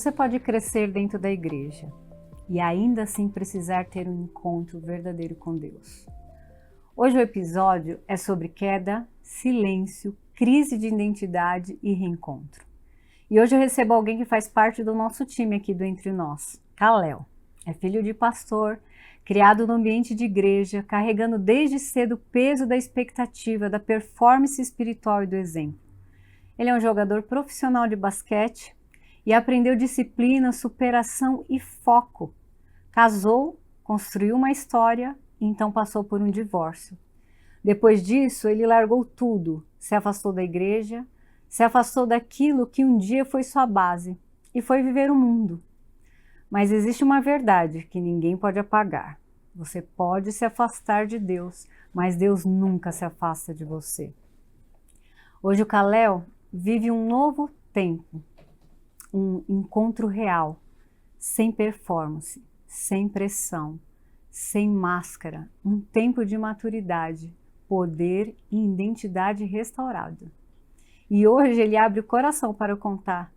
Você pode crescer dentro da igreja e ainda assim precisar ter um encontro verdadeiro com Deus. Hoje o episódio é sobre queda, silêncio, crise de identidade e reencontro. E hoje eu recebo alguém que faz parte do nosso time aqui do Entre Nós, Kalel. É filho de pastor, criado no ambiente de igreja, carregando desde cedo o peso da expectativa, da performance espiritual e do exemplo. Ele é um jogador profissional de basquete e aprendeu disciplina, superação e foco. Casou, construiu uma história e então passou por um divórcio. Depois disso, ele largou tudo, se afastou da igreja, se afastou daquilo que um dia foi sua base e foi viver o mundo. Mas existe uma verdade que ninguém pode apagar. Você pode se afastar de Deus, mas Deus nunca se afasta de você. Hoje o Kalel vive um novo tempo, um encontro real, sem performance, sem pressão, sem máscara, um tempo de maturidade, poder e identidade restaurada. E hoje ele abre o coração para contar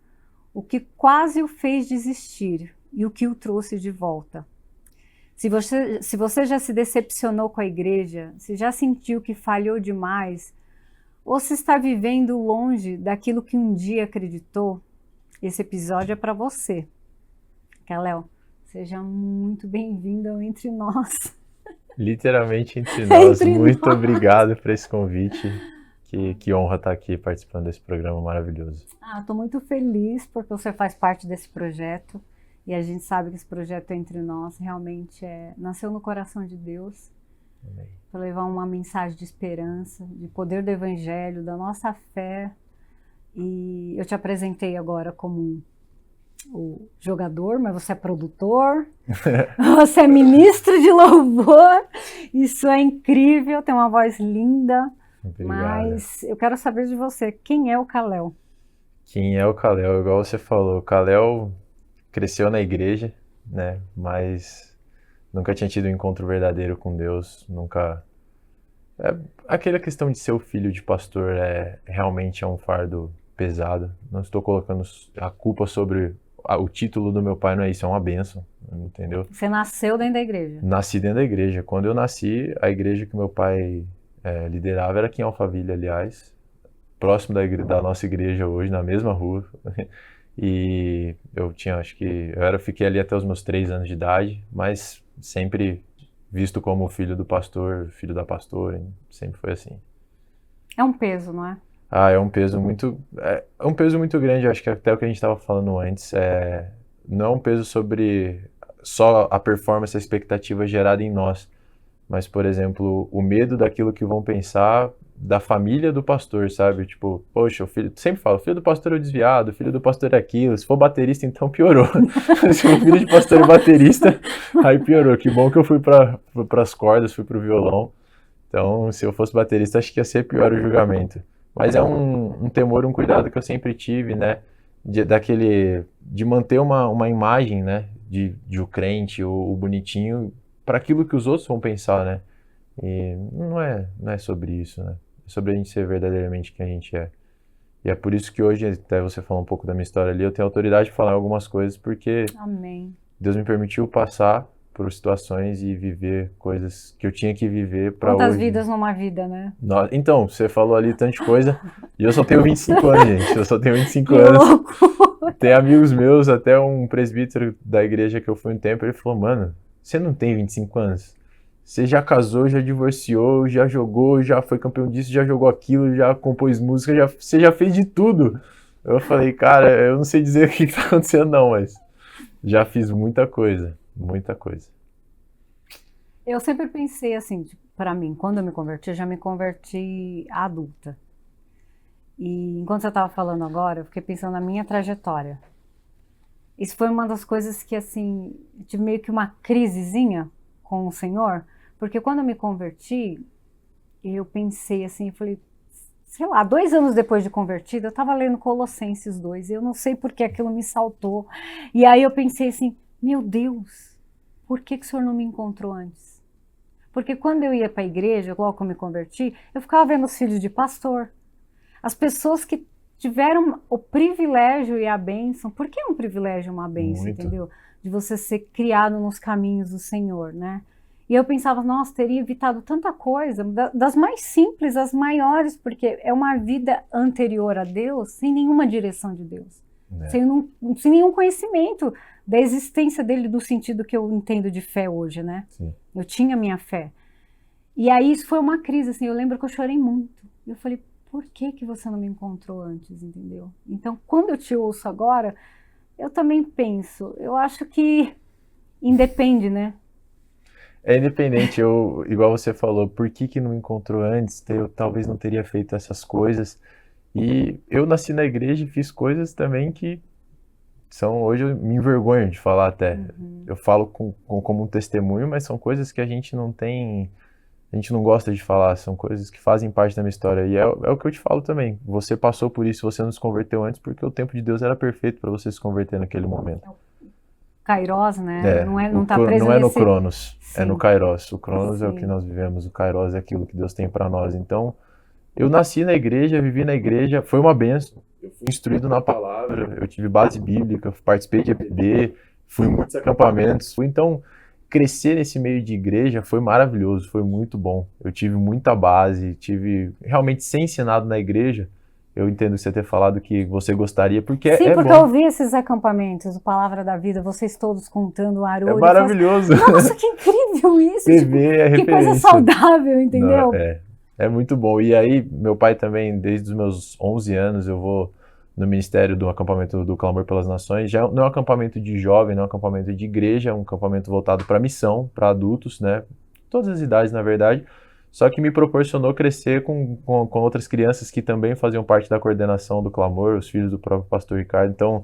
o que quase o fez desistir e o que o trouxe de volta. Se você já se decepcionou com a igreja, se já sentiu que falhou demais, ou se está vivendo longe daquilo que um dia acreditou, esse episódio é para você. Kalel, seja muito bem-vindo ao Entre Nós. Literalmente entre nós. Entre Muito nós. obrigado por esse convite. Que honra estar aqui participando desse programa maravilhoso. Estou muito feliz porque você faz parte desse projeto e a gente sabe que esse projeto Entre Nós realmente nasceu no coração de Deus. Amém. Para levar uma mensagem de esperança, de poder do Evangelho, da nossa fé. E eu te apresentei agora como o jogador, mas você é produtor, você é ministro de louvor, isso é incrível, tem uma voz linda. Obrigado. Mas eu quero saber de você, quem é o Kalel? Quem é o Kalel? Igual você falou, o Kalel cresceu na igreja, né? Mas nunca tinha tido um encontro verdadeiro com Deus, nunca... Aquela questão de ser o filho de pastor realmente é um fardo pesado. Não estou colocando a culpa sobre o título do meu pai, não é isso, é uma bênção, entendeu? Você nasceu dentro da igreja? Nasci dentro da igreja. Quando eu nasci, a igreja que meu pai liderava era aqui em Alphaville, aliás, próximo da nossa igreja hoje, na mesma rua. E eu tinha, fiquei ali até os meus 3 anos de idade, mas sempre visto como filho do pastor, filho da pastora, sempre foi assim. É um peso, não é? É um peso muito, um peso muito grande. Acho que até o que a gente estava falando antes, não é um peso sobre só a performance, a expectativa gerada em nós, mas, por exemplo, o medo daquilo que vão pensar da família do pastor, sabe? Tipo, poxa, o filho, sempre falo, o filho do pastor é o desviado, o filho do pastor é aquilo, se for baterista, então piorou. Se for filho de pastor e baterista, aí piorou. Que bom que eu fui para as cordas, fui pro violão. Então, se eu fosse baterista, acho que ia ser pior o julgamento. Mas é um temor, um cuidado que eu sempre tive, né? De manter uma imagem, né? De o crente, o bonitinho, para aquilo que os outros vão pensar, né? E não é sobre isso, né? É sobre a gente ser verdadeiramente quem a gente é. E é por isso que hoje, até você falar um pouco da minha história ali, eu tenho autoridade de falar algumas coisas, porque Amém. Deus me permitiu passar por situações e viver coisas que eu tinha que viver para hoje. Quantas vidas numa vida, né? Então, você falou ali tanta coisa, e eu só tenho 25 anos, gente. Eu só tenho 25 Que anos. louco! Tem amigos meus, até um presbítero da igreja que eu fui um tempo, ele falou, mano, você não tem 25 anos? Você já casou, já divorciou, já jogou, já foi campeão disso, já jogou aquilo, já compôs música, você já fez de tudo. Eu falei, cara, eu não sei dizer o que tá acontecendo não, mas já fiz muita coisa, muita coisa. Eu sempre pensei assim, tipo, para mim, quando eu me converti, eu já me converti adulta. E enquanto você estava falando agora, eu fiquei pensando na minha trajetória. Isso foi uma das coisas que, assim, eu tive meio que uma crisezinha com o Senhor, porque quando eu me converti, eu pensei assim, eu falei, sei lá, 2 anos depois de convertida, eu estava lendo Colossenses 2, e eu não sei por que aquilo me saltou. E aí eu pensei assim, meu Deus, por que o Senhor não me encontrou antes? Porque quando eu ia para a igreja, logo que eu me converti, eu ficava vendo os filhos de pastor, as pessoas que tiveram o privilégio e a bênção. Por que um privilégio e uma bênção, Muito. entendeu? De você ser criado nos caminhos do Senhor, né? E eu pensava, nossa, teria evitado tanta coisa, das mais simples às maiores, porque é uma vida anterior a Deus, sem nenhuma direção de Deus, sem nenhum conhecimento da existência dele, do sentido que eu entendo de fé hoje, né? Sim. Eu tinha minha fé. E aí isso foi uma crise, assim, eu lembro que eu chorei muito. Eu falei, por que que você não me encontrou antes, entendeu? Então, quando eu te ouço agora, eu também penso, eu acho que independe, né? É independente, igual você falou, por que que não encontrou antes? Eu talvez não teria feito essas coisas. E eu nasci na igreja e fiz coisas também que hoje eu me envergonho de falar até. Eu falo como um testemunho, mas são coisas que a gente não gosta de falar, são coisas que fazem parte da minha história. E é o que eu te falo também. Você passou por isso, você não se converteu antes porque o tempo de Deus era perfeito para você se converter naquele momento. Kairos, né? Não tá preso não é no nesse... Cronos, é no Sim. Kairos. O Cronos é o Sim. que nós vivemos, o Kairos é aquilo que Deus tem para nós. Então, eu nasci na igreja, vivi na igreja, foi uma bênção. Eu fui instruído na palavra, eu tive base bíblica, participei de EBD, fui em muitos acampamentos. Então, crescer nesse meio de igreja foi maravilhoso, foi muito bom. Eu tive muita base, tive realmente ser ensinado na igreja. Eu entendo você ter falado que você gostaria, porque Sim, é porque bom. eu ouvi esses acampamentos, o Palavra da Vida, vocês todos contando o Haroldo. É maravilhoso. Nossa, que incrível isso! TV é que coisa referência. saudável, entendeu? Não, é muito bom. E aí, meu pai também, desde os meus 11 anos, eu vou no ministério do acampamento do Clamor pelas Nações. Já não é um acampamento de jovem, não é um acampamento de igreja, é um acampamento voltado para missão, para adultos, né? Todas as idades, na verdade. Só que me proporcionou crescer com outras crianças que também faziam parte da coordenação do Clamor, os filhos do próprio pastor Ricardo. Então,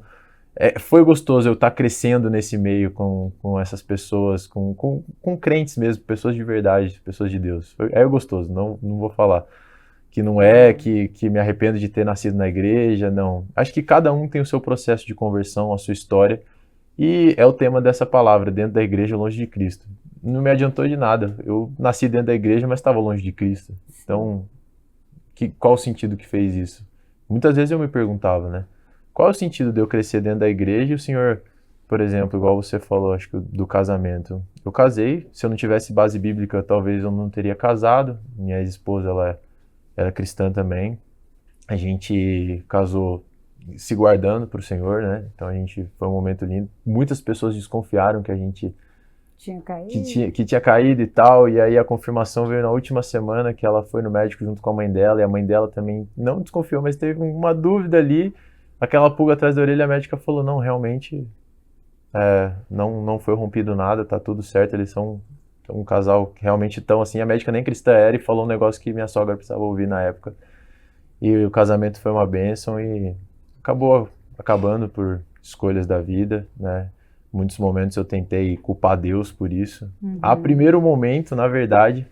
foi gostoso eu estar crescendo nesse meio com essas pessoas, com crentes mesmo, pessoas de verdade, pessoas de Deus. É gostoso, não vou falar que não é, que me arrependo de ter nascido na igreja, não. Acho que cada um tem o seu processo de conversão, a sua história, e é o tema dessa palavra, dentro da igreja, longe de Cristo. Não me adiantou de nada, eu nasci dentro da igreja, mas estava longe de Cristo. Então, qual o sentido que fez isso? Muitas vezes eu me perguntava, né? Qual é o sentido de eu crescer dentro da igreja e o Senhor, por exemplo, igual você falou, acho que do casamento. Eu casei, se eu não tivesse base bíblica, talvez eu não teria casado. Minha ex-esposa, ela era cristã também. A gente casou se guardando para o Senhor, né? Então foi um momento lindo. Muitas pessoas desconfiaram que a gente tinha caído. Que tinha caído e tal, e aí a confirmação veio na última semana, que ela foi no médico junto com a mãe dela, e a mãe dela também não desconfiou, mas teve uma dúvida ali, aquela pulga atrás da orelha, a médica falou, não, realmente não foi rompido nada, tá tudo certo, eles são um casal que realmente estão assim, a médica nem cristã era e falou um negócio que minha sogra precisava ouvir na época, e o casamento foi uma bênção e acabando por escolhas da vida, né? Muitos momentos eu tentei culpar Deus por isso. A primeiro momento, na verdade,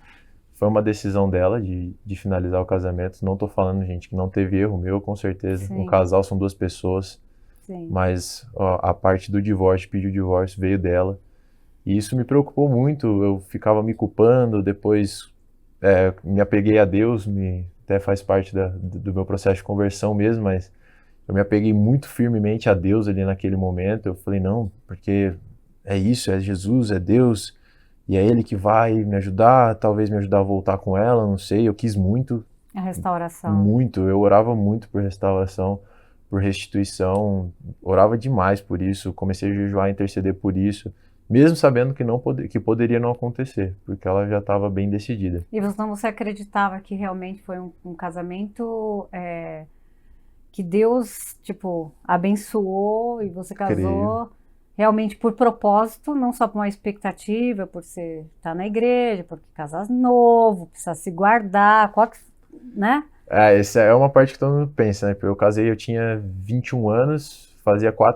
foi uma decisão dela de finalizar o casamento. Não tô falando, gente, que não teve erro meu, com certeza. Sim. Um casal são duas pessoas. Sim. Mas a parte do divórcio, pedir o divórcio, veio dela. E isso me preocupou muito. Eu ficava me culpando, depois me apeguei a Deus, até faz parte do meu processo de conversão mesmo, mas eu me apeguei muito firmemente a Deus ali naquele momento. Eu falei, não, porque é isso, é Jesus, é Deus, e é Ele que vai me ajudar, talvez me ajudar a voltar com ela, não sei. Eu quis muito. A restauração. Muito, eu orava muito por restauração, por restituição, orava demais por isso, comecei a jejuar e interceder por isso, mesmo sabendo que poderia não acontecer, porque ela já estava bem decidida. E você acreditava que realmente foi um casamento... que Deus, abençoou e você casou Creio. realmente por propósito, não só por uma expectativa, por você estar na igreja, porque casar novo, precisa se guardar, né? Essa é uma parte que todo mundo pensa, né? Porque eu casei, eu tinha 21 anos,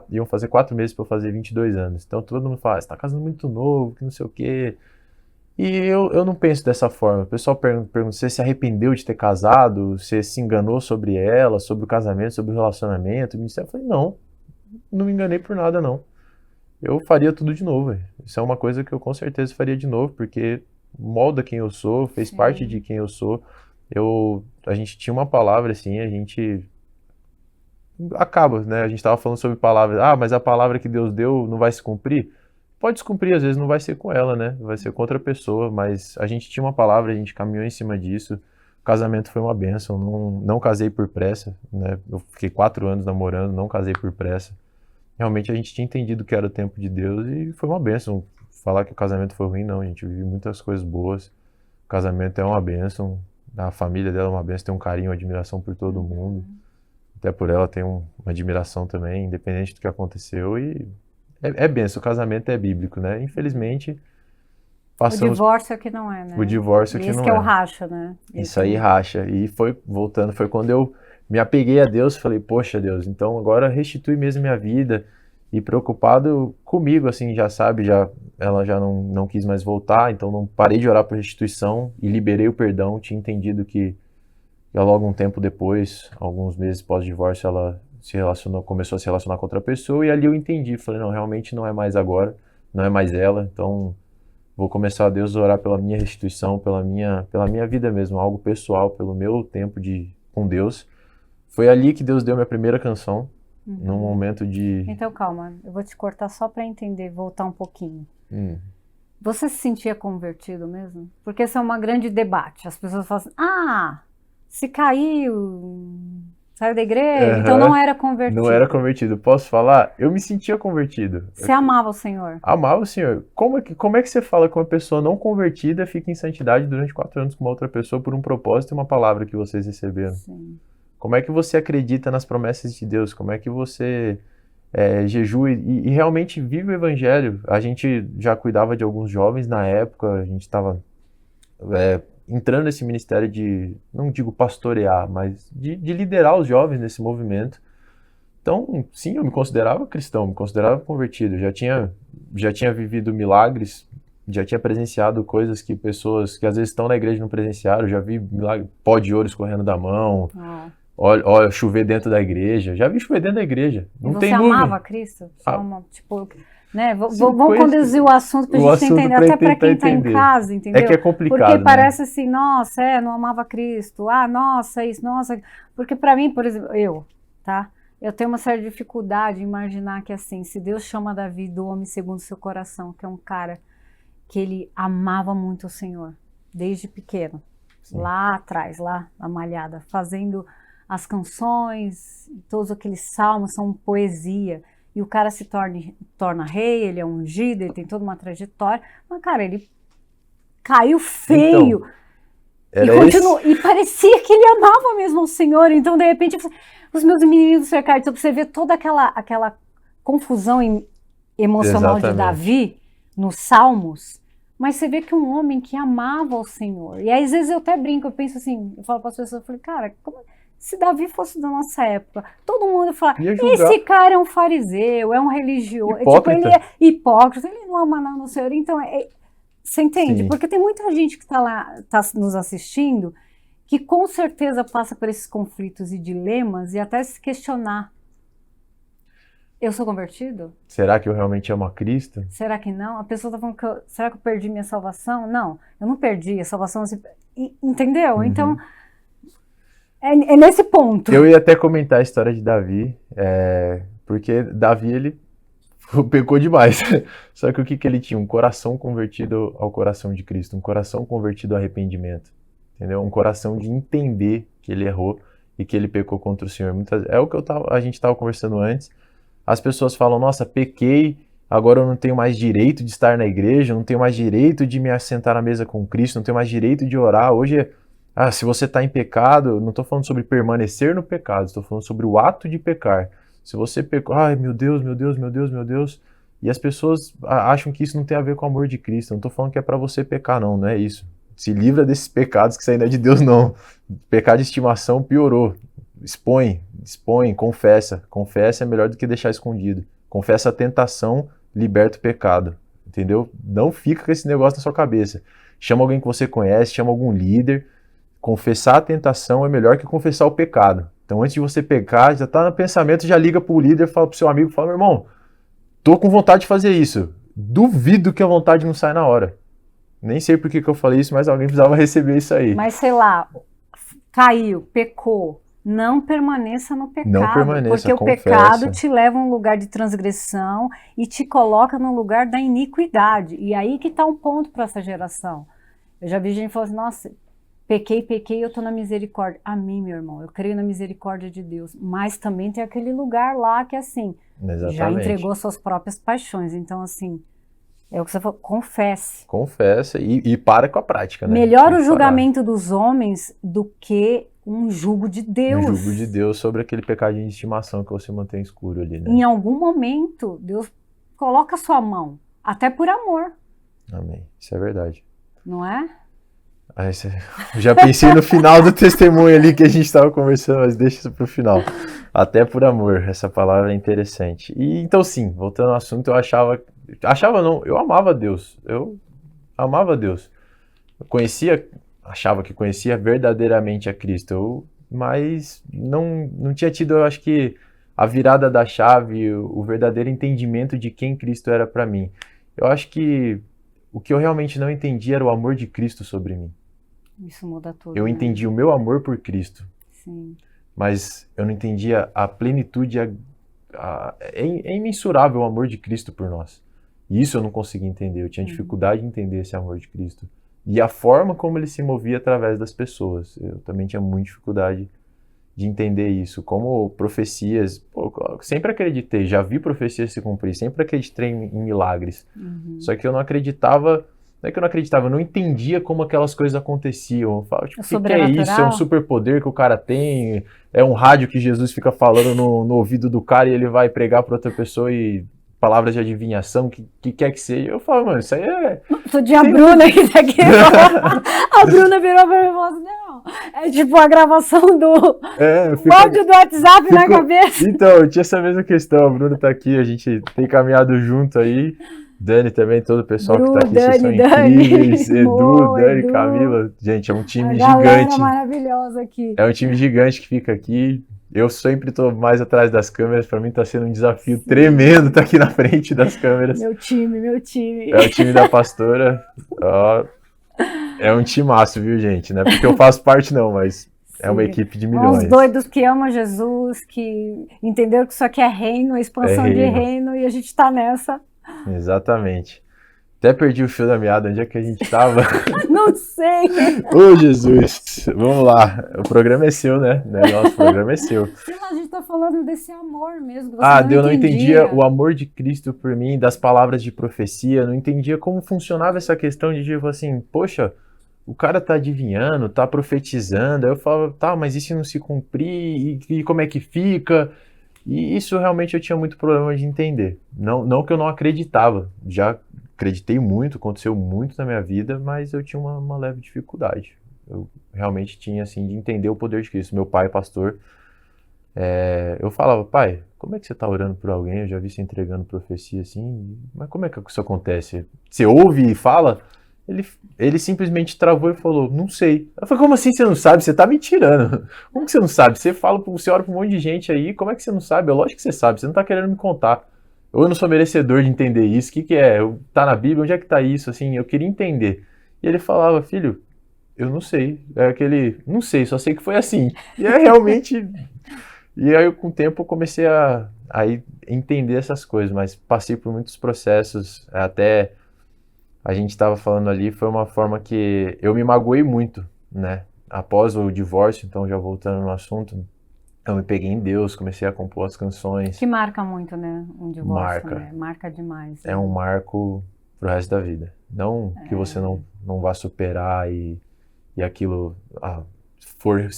iam fazer 4 meses para eu fazer 22 anos. Então todo mundo fala, você tá casando muito novo, que não sei o quê. E eu não penso dessa forma. O pessoal pergunta, você se arrependeu de ter casado? Você se enganou sobre ela, sobre o casamento, sobre o relacionamento? Eu falei, não me enganei por nada, não. Eu faria tudo de novo. Isso é uma coisa que eu com certeza faria de novo, porque molda quem eu sou, fez parte de quem eu sou. A gente tinha uma palavra assim, a gente acaba, né? A gente estava falando sobre palavras. Ah, mas a palavra que Deus deu não vai se cumprir? Pode se cumprir, às vezes não vai ser com ela, né? Vai ser com outra pessoa, mas a gente tinha uma palavra, a gente caminhou em cima disso. O casamento foi uma bênção, não casei por pressa, né? Eu fiquei 4 anos namorando, não casei por pressa. Realmente a gente tinha entendido que era o tempo de Deus e foi uma bênção. Falar que o casamento foi ruim, não, a gente vive muitas coisas boas. O casamento é uma bênção, a família dela é uma bênção, tem um carinho, uma admiração por todo mundo. Até por ela tem uma admiração também, independente do que aconteceu. E é bênção, o casamento é bíblico, né? Infelizmente, O passamos... divórcio é que não é, né? O divórcio que Esse não que é é. o racha, né? Isso aí racha. E foi, voltando, foi quando eu me apeguei a Deus, falei, poxa Deus, então agora restitui mesmo minha vida. E preocupado comigo, assim, já sabe, ela já não quis mais voltar, então não parei de orar por restituição e liberei o perdão, tinha entendido que logo um tempo depois, alguns meses pós-divórcio, ela começou a se relacionar com outra pessoa, e ali eu entendi, falei, não, realmente não é mais agora, não é mais ela, então vou começar a Deus a orar pela minha restituição, pela minha vida mesmo, algo pessoal, pelo meu tempo com Deus. Foi ali que Deus deu minha primeira canção, num momento de... Então, calma, eu vou te cortar só para entender, voltar um pouquinho. Você se sentia convertido mesmo? Porque esse é um grande debate. As pessoas falam assim, se caiu, saiu da igreja, então não era convertido. Não era convertido. Posso falar? Eu me sentia convertido. Você amava o Senhor? Amava o Senhor. Como é que você fala que uma pessoa não convertida fica em santidade durante 4 anos com uma outra pessoa por um propósito e uma palavra que vocês receberam? Sim. Como é que você acredita nas promessas de Deus? Como é que você jejua e realmente vive o Evangelho? A gente já cuidava de alguns jovens na época, a gente estava entrando nesse ministério de, não digo pastorear, mas de liderar os jovens nesse movimento. Então, sim, eu me considerava cristão, me considerava convertido. Já tinha vivido milagres, já tinha presenciado coisas que pessoas que às vezes estão na igreja não presenciaram. Já vi milagre, pó de ouro escorrendo da mão. Olha, chover dentro da igreja. Já vi chover dentro da igreja. Não tem nuvem. Você amava Cristo? Né? Vamos conduzir o assunto pra gente entender, até para quem está em casa, entendeu? É que é complicado, porque parece assim, nossa, não amava Cristo. Nossa, isso, nossa. Porque para mim, por exemplo, eu tenho uma certa dificuldade em imaginar que assim, se Deus chama Davi do homem segundo o seu coração, que é um cara que ele amava muito o Senhor, desde pequeno, lá atrás, lá na Malhada, fazendo as canções, todos aqueles salmos são poesia, e o cara se torna rei, ele é ungido, ele tem toda uma trajetória, mas cara, ele caiu feio, e parecia que ele amava mesmo o Senhor, então de repente os meus meninos cercaram, então você vê toda aquela confusão emocional de Davi nos salmos, mas você vê que um homem que amava o Senhor, e aí às vezes eu até brinco, eu penso assim, eu falo para as pessoas, eu falei, cara, se Davi fosse da nossa época, todo mundo fala, esse cara é um fariseu, é um religioso, ele é hipócrita, ele não ama nada no Senhor, então, você entende? Sim. Porque tem muita gente que está lá, está nos assistindo, que com certeza passa por esses conflitos e dilemas, e até se questionar, eu sou convertido? Será que eu realmente amo a Cristo? Será que não? A pessoa está falando, será que eu perdi minha salvação? Não, eu não perdi, a salvação, entendeu? Então, é nesse ponto. Eu ia até comentar a história de Davi, porque Davi, ele pecou demais. Só que o que ele tinha? Um coração convertido ao coração de Cristo, um coração convertido ao arrependimento, entendeu? Um coração de entender que ele errou e que ele pecou contra o Senhor. É o que a gente estava conversando antes. As pessoas falam, nossa, pequei, agora eu não tenho mais direito de estar na igreja, não tenho mais direito de me assentar na mesa com Cristo, não tenho mais direito de orar. Hoje, se você está em pecado, não estou falando sobre permanecer no pecado, estou falando sobre o ato de pecar. Se você pecou, ai meu Deus, meu Deus, meu Deus, meu Deus, e as pessoas acham que isso não tem a ver com o amor de Cristo. Eu não estou falando que é para você pecar, não é isso. Se livra desses pecados que isso ainda é de Deus, não. Pecado de estimação piorou. Expõe, confessa. Confessa é melhor do que deixar escondido. Confessa a tentação, liberta o pecado. Entendeu? Não fica com esse negócio na sua cabeça. Chama alguém que você conhece, chama algum líder. Confessar a tentação é melhor que confessar o pecado. Então, antes de você pecar, já está no pensamento, já liga para o líder, fala para o seu amigo, fala, meu irmão, tô com vontade de fazer isso. Duvido que a vontade não sai na hora. Nem sei por que eu falei isso, mas alguém precisava receber isso aí. Mas sei lá, caiu, pecou. não permaneça no pecado, Não permaneça, porque confessa. o pecado te leva a um lugar de transgressão e te coloca no lugar da iniquidade. E aí que está um ponto para essa geração. Eu já vi gente falando assim, nossa, pequei, eu estou na misericórdia. Amém, meu irmão, eu creio na misericórdia de Deus. Mas também tem aquele lugar lá que assim, Exatamente. já entregou suas próprias paixões. Então assim, é o que você falou, confesse. Confessa e para com a prática, né? Melhor Tem o que julgamento dos homens do que um jugo de parar. Deus. Um jugo de Deus sobre aquele pecadinho de estimação que você mantém escuro ali, né? Em algum momento, Deus coloca a sua mão, até por amor, Amém. Isso é verdade. não é? Já pensei no final do testemunho ali que a gente estava conversando, mas deixa isso para o final. Até por amor, essa palavra é interessante. E então sim, voltando ao assunto, eu amava Deus. Eu amava Deus. Achava que conhecia verdadeiramente a Cristo, mas não tinha tido, eu acho que, a virada da chave, o verdadeiro entendimento de quem Cristo era para mim. Eu acho que o que eu realmente não entendi era o amor de Cristo sobre mim. Isso muda tudo. Eu entendi o meu amor por Cristo, Sim. mas eu não entendia a plenitude, é imensurável o amor de Cristo por nós. E isso eu não conseguia entender, eu tinha dificuldade de entender esse amor de Cristo. E a forma como ele se movia através das pessoas. Eu também tinha muita dificuldade de entender isso. Como profecias, eu sempre acreditei, já vi profecias se cumprir, sempre acreditei em milagres. Só que eu não acreditava, não é que eu não acreditava, eu não entendia como aquelas coisas aconteciam. Eu falava, tipo, o que é isso? É um superpoder que o cara tem? É um rádio que Jesus fica falando no ouvido do cara e ele vai pregar para outra pessoa e palavras de adivinhação, que quer que seja. Eu falo, mano, isso aí é... Sou de a Bruna que tá aqui. A Bruna virou pra mim e falou assim, não, é tipo a gravação do áudio do WhatsApp na cabeça. Então, eu tinha essa mesma questão, a Bruna tá aqui, a gente tem caminhado junto aí. Dani também, todo o pessoal que tá aqui, vocês são incríveis. Edu, Dani, Camila. Gente, é um time gigante. Maravilhosa aqui. É um time gigante que fica aqui. Eu sempre tô mais atrás das câmeras, pra mim tá sendo um desafio tremendo estar aqui na frente das câmeras. Meu time. É o time da pastora. Ó, é um timaço, viu, gente? Não é porque eu faço parte não, mas é uma equipe de milhões. Os doidos que amam Jesus, que entenderam que isso aqui é reino, expansão de reino, e a gente tá nessa. Exatamente. Até perdi o fio da meada, onde é que a gente tava? Não sei. Ô, Jesus, vamos lá. O programa é seu, né? Nosso programa é seu. Sei lá, a gente tá falando desse amor mesmo. Eu não entendia o amor de Cristo por mim, das palavras de profecia, não entendia como funcionava essa questão de tipo assim, poxa, o cara tá adivinhando, tá profetizando. Aí eu falava, tá, mas e se não se cumprir? E como é que fica? E isso realmente eu tinha muito problema de entender. Não que eu não acreditava, já acreditei muito, aconteceu muito na minha vida, mas eu tinha uma leve dificuldade. Eu realmente tinha, assim, de entender o poder de Cristo. Meu pai, pastor, eu falava, pai, como é que você está orando por alguém? Eu já vi você entregando profecia assim, mas como é que isso acontece? Você ouve e fala? Ele simplesmente travou e falou, não sei. Eu falei, como assim você não sabe? Você tá me tirando. Como que você não sabe? Você ora pra um monte de gente aí, como é que você não sabe? É lógico que você sabe, você não tá querendo me contar. Eu não sou merecedor de entender isso. O que é? Tá na Bíblia? Onde é que tá isso? Assim, eu queria entender. E ele falava, filho, eu não sei. É aquele, não sei, só sei que foi assim. E é realmente... E aí, com o tempo, eu comecei a entender essas coisas, mas passei por muitos processos, até... A gente estava falando ali, foi uma forma que eu me magoei muito, né? Após o divórcio, então já voltando no assunto, eu me peguei em Deus, comecei a compor as canções. Que marca muito, né? Um divórcio, Marca. né? Marca demais. Né? É um marco pro resto da vida. Não que você não vá superar e aquilo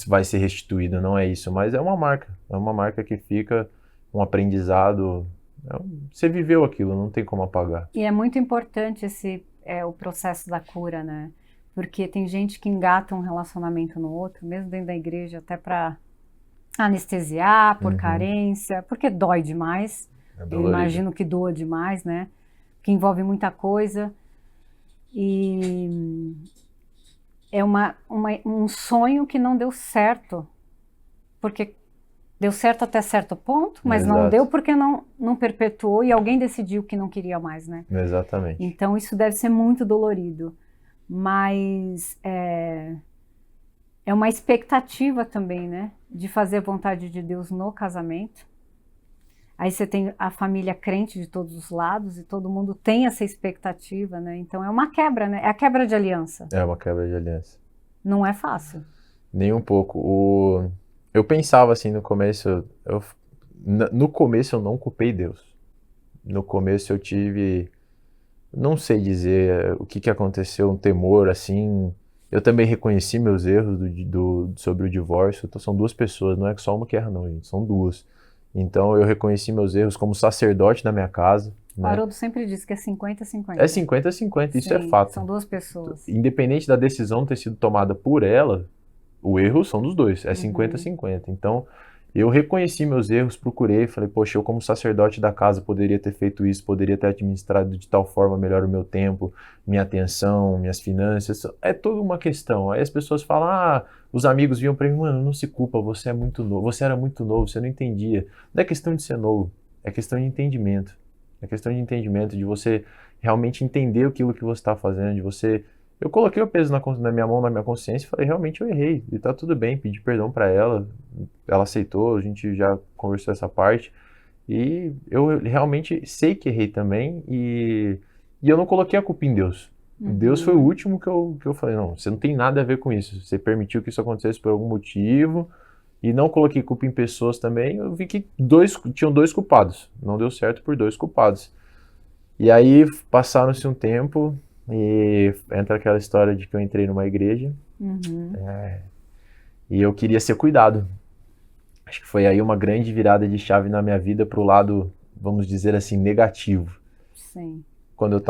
vai ser restituído, não é isso, mas é uma marca que fica, um aprendizado. Você viveu aquilo, não tem como apagar. E é muito importante o processo da cura, né? Porque tem gente que engata um relacionamento no outro, mesmo dentro da igreja, até para anestesiar, por carência, porque dói demais. Eu imagino que doa demais, né? Que envolve muita coisa. E é um sonho que não deu certo, porque deu certo até certo ponto, mas Exato. Não deu porque não perpetuou e alguém decidiu que não queria mais, né? Exatamente. Então isso deve ser muito dolorido, mas é uma expectativa também, né? De fazer a vontade de Deus no casamento. Aí você tem a família crente de todos os lados e todo mundo tem essa expectativa, né? Então é uma quebra, né? É a quebra de aliança. É uma quebra de aliança. Não é fácil. Nem um pouco. Eu pensava assim no começo, no começo eu não culpei Deus. No começo eu tive, não sei dizer o que aconteceu, um temor assim. Eu também reconheci meus erros sobre o divórcio. Então, são duas pessoas, não é só uma que erra não, gente, são duas. Então eu reconheci meus erros como sacerdote da minha casa. O Né? Haroldo sempre diz que é 50-50. É 50-50, isso é fato. São duas pessoas. Independente da decisão ter sido tomada por ela, o erro são dos dois, é 50-50. Então, eu reconheci meus erros, procurei, falei, poxa, eu como sacerdote da casa poderia ter feito isso, poderia ter administrado de tal forma melhor o meu tempo, minha atenção, minhas finanças, é toda uma questão. Aí as pessoas falam, os amigos vinham pra mim, mano, não se culpa, você é muito novo, você era muito novo, você não entendia. Não é questão de ser novo, é questão de entendimento. É questão de entendimento, de você realmente entender aquilo que você está fazendo, de você... Eu coloquei o peso na minha mão, na minha consciência e falei, realmente eu errei, e tá tudo bem, pedi perdão para ela aceitou, a gente já conversou essa parte, e eu realmente sei que errei também, e eu não coloquei a culpa em Deus. Deus foi o último que eu falei, não, você não tem nada a ver com isso, você permitiu que isso acontecesse por algum motivo, e não coloquei culpa em pessoas também, eu vi que tinham dois culpados, não deu certo por dois culpados. E aí passaram-se um tempo, e entra aquela história de que eu entrei numa igreja, e eu queria ser cuidado. Acho que foi aí uma grande virada de chave na minha vida pro lado, vamos dizer assim, negativo. Sim. Quando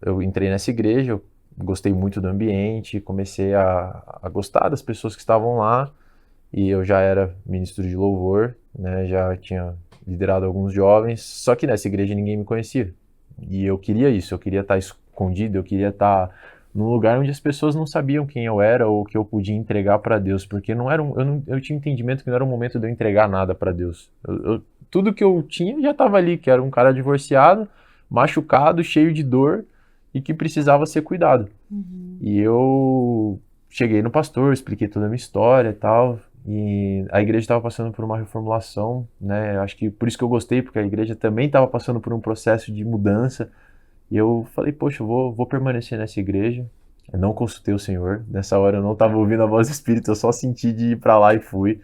eu entrei nessa igreja, eu gostei muito do ambiente, comecei a gostar das pessoas que estavam lá, e eu já era ministro de louvor, né, já tinha liderado alguns jovens, só que nessa igreja ninguém me conhecia. E eu queria isso, eu queria estar escondido, eu queria estar num lugar onde as pessoas não sabiam quem eu era ou o que eu podia entregar para Deus, porque eu tinha entendimento que não era o momento de eu entregar nada para Deus. Tudo que eu tinha já estava ali, que era um cara divorciado, machucado, cheio de dor e que precisava ser cuidado. E eu cheguei no pastor, expliquei toda a minha história e tal, e a igreja estava passando por uma reformulação, né? Acho que por isso que eu gostei, porque a igreja também estava passando por um processo de mudança. E eu falei, poxa, eu vou permanecer nessa igreja. Eu não consultei o Senhor. Nessa hora eu não estava ouvindo a voz do Espírito, eu só senti de ir para lá e fui.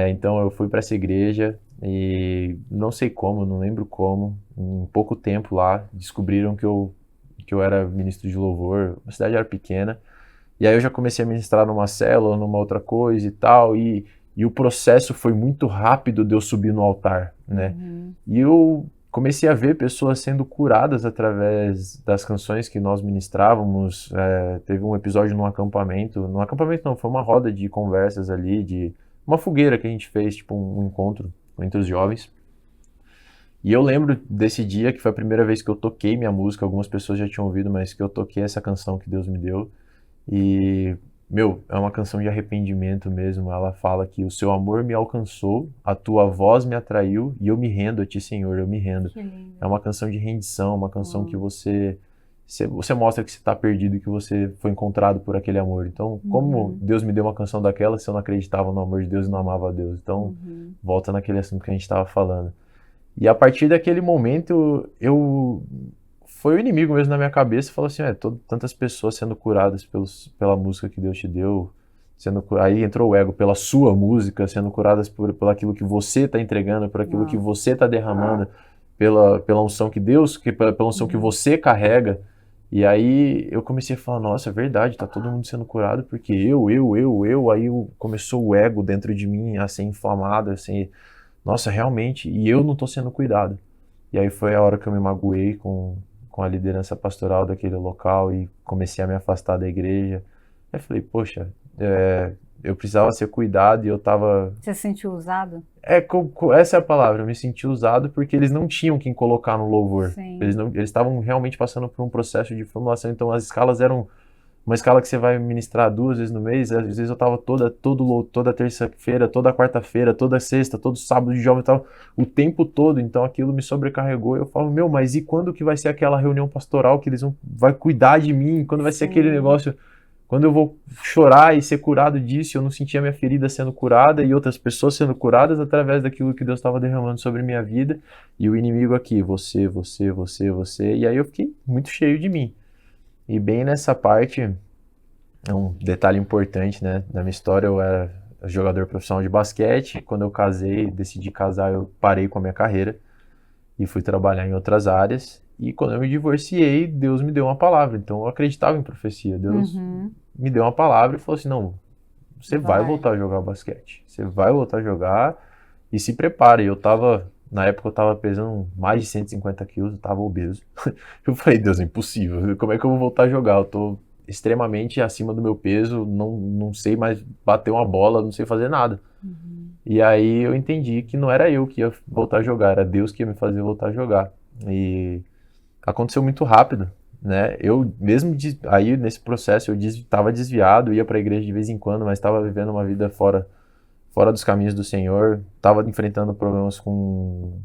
Então eu fui para essa igreja e não sei como, não lembro como, em pouco tempo lá, descobriram que eu era ministro de louvor. A cidade era pequena. E aí eu já comecei a ministrar numa célula, numa outra coisa e tal, e o processo foi muito rápido de eu subir no altar, né? E eu comecei a ver pessoas sendo curadas através das canções que nós ministrávamos. Teve um episódio num acampamento não, foi uma roda de conversas ali, de uma fogueira que a gente fez, tipo um encontro entre os jovens. E eu lembro desse dia, que foi a primeira vez que eu toquei minha música, algumas pessoas já tinham ouvido, mas que eu toquei essa canção que Deus me deu. E, é uma canção de arrependimento mesmo. Ela fala que o seu amor me alcançou, a tua voz me atraiu e eu me rendo a ti, Senhor, eu me rendo. É uma canção de rendição, uma canção que você mostra que você está perdido e que você foi encontrado por aquele amor. Então, como Deus me deu uma canção daquela se eu não acreditava no amor de Deus e não amava a Deus? Então, volta naquele assunto que a gente estava falando. E a partir daquele momento, foi o inimigo mesmo na minha cabeça e falou assim, tantas pessoas sendo curadas pela música que Deus te deu, aí entrou o ego, pela sua música, sendo curadas por aquilo que você está entregando, por aquilo que você está derramando, pela unção que pela unção que você carrega. E aí eu comecei a falar, nossa, é verdade, tá todo mundo sendo curado porque aí começou o ego dentro de mim a ser inflamado, assim, nossa, realmente, e eu não tô sendo cuidado. E aí foi a hora que eu me magoei com a liderança pastoral daquele local e comecei a me afastar da igreja. Aí falei, poxa, eu precisava ser cuidado e eu tava... Você se sentiu usado? Essa é a palavra, eu me senti usado porque eles não tinham quem colocar no louvor. Sim. Eles estavam realmente passando por um processo de formulação, então as escalas eram uma escala que você vai ministrar 2 vezes no mês. Às vezes eu tava toda terça-feira, toda quarta-feira, toda sexta, todo sábado de jovem, tava o tempo todo, então aquilo me sobrecarregou. Eu falo, mas e quando que vai ser aquela reunião pastoral que vai cuidar de mim? Quando vai ser aquele negócio? Quando eu vou chorar e ser curado disso, eu não sentia minha ferida sendo curada e outras pessoas sendo curadas através daquilo que Deus estava derramando sobre minha vida. E o inimigo aqui, você. E aí eu fiquei muito cheio de mim. E bem nessa parte, é um detalhe importante, né? Na minha história, eu era jogador profissional de basquete. Quando eu casei, decidi casar, eu parei com a minha carreira e fui trabalhar em outras áreas. E quando eu me divorciei, Deus me deu uma palavra. Então eu acreditava em profecia. Deus me deu uma palavra e falou assim, não, você vai voltar a jogar basquete. Você vai voltar a jogar e se prepare. Na época eu tava pesando mais de 150 quilos, eu tava obeso. Eu falei, Deus, é impossível. Como é que eu vou voltar a jogar? Eu tô extremamente acima do meu peso, não sei mais bater uma bola, não sei fazer nada. E aí eu entendi que não era eu que ia voltar a jogar, era Deus que ia me fazer voltar a jogar. E aconteceu muito rápido, né? Eu mesmo aí nesse processo eu estava desviado, ia para a igreja de vez em quando, mas estava vivendo uma vida fora dos caminhos do Senhor, estava enfrentando problemas com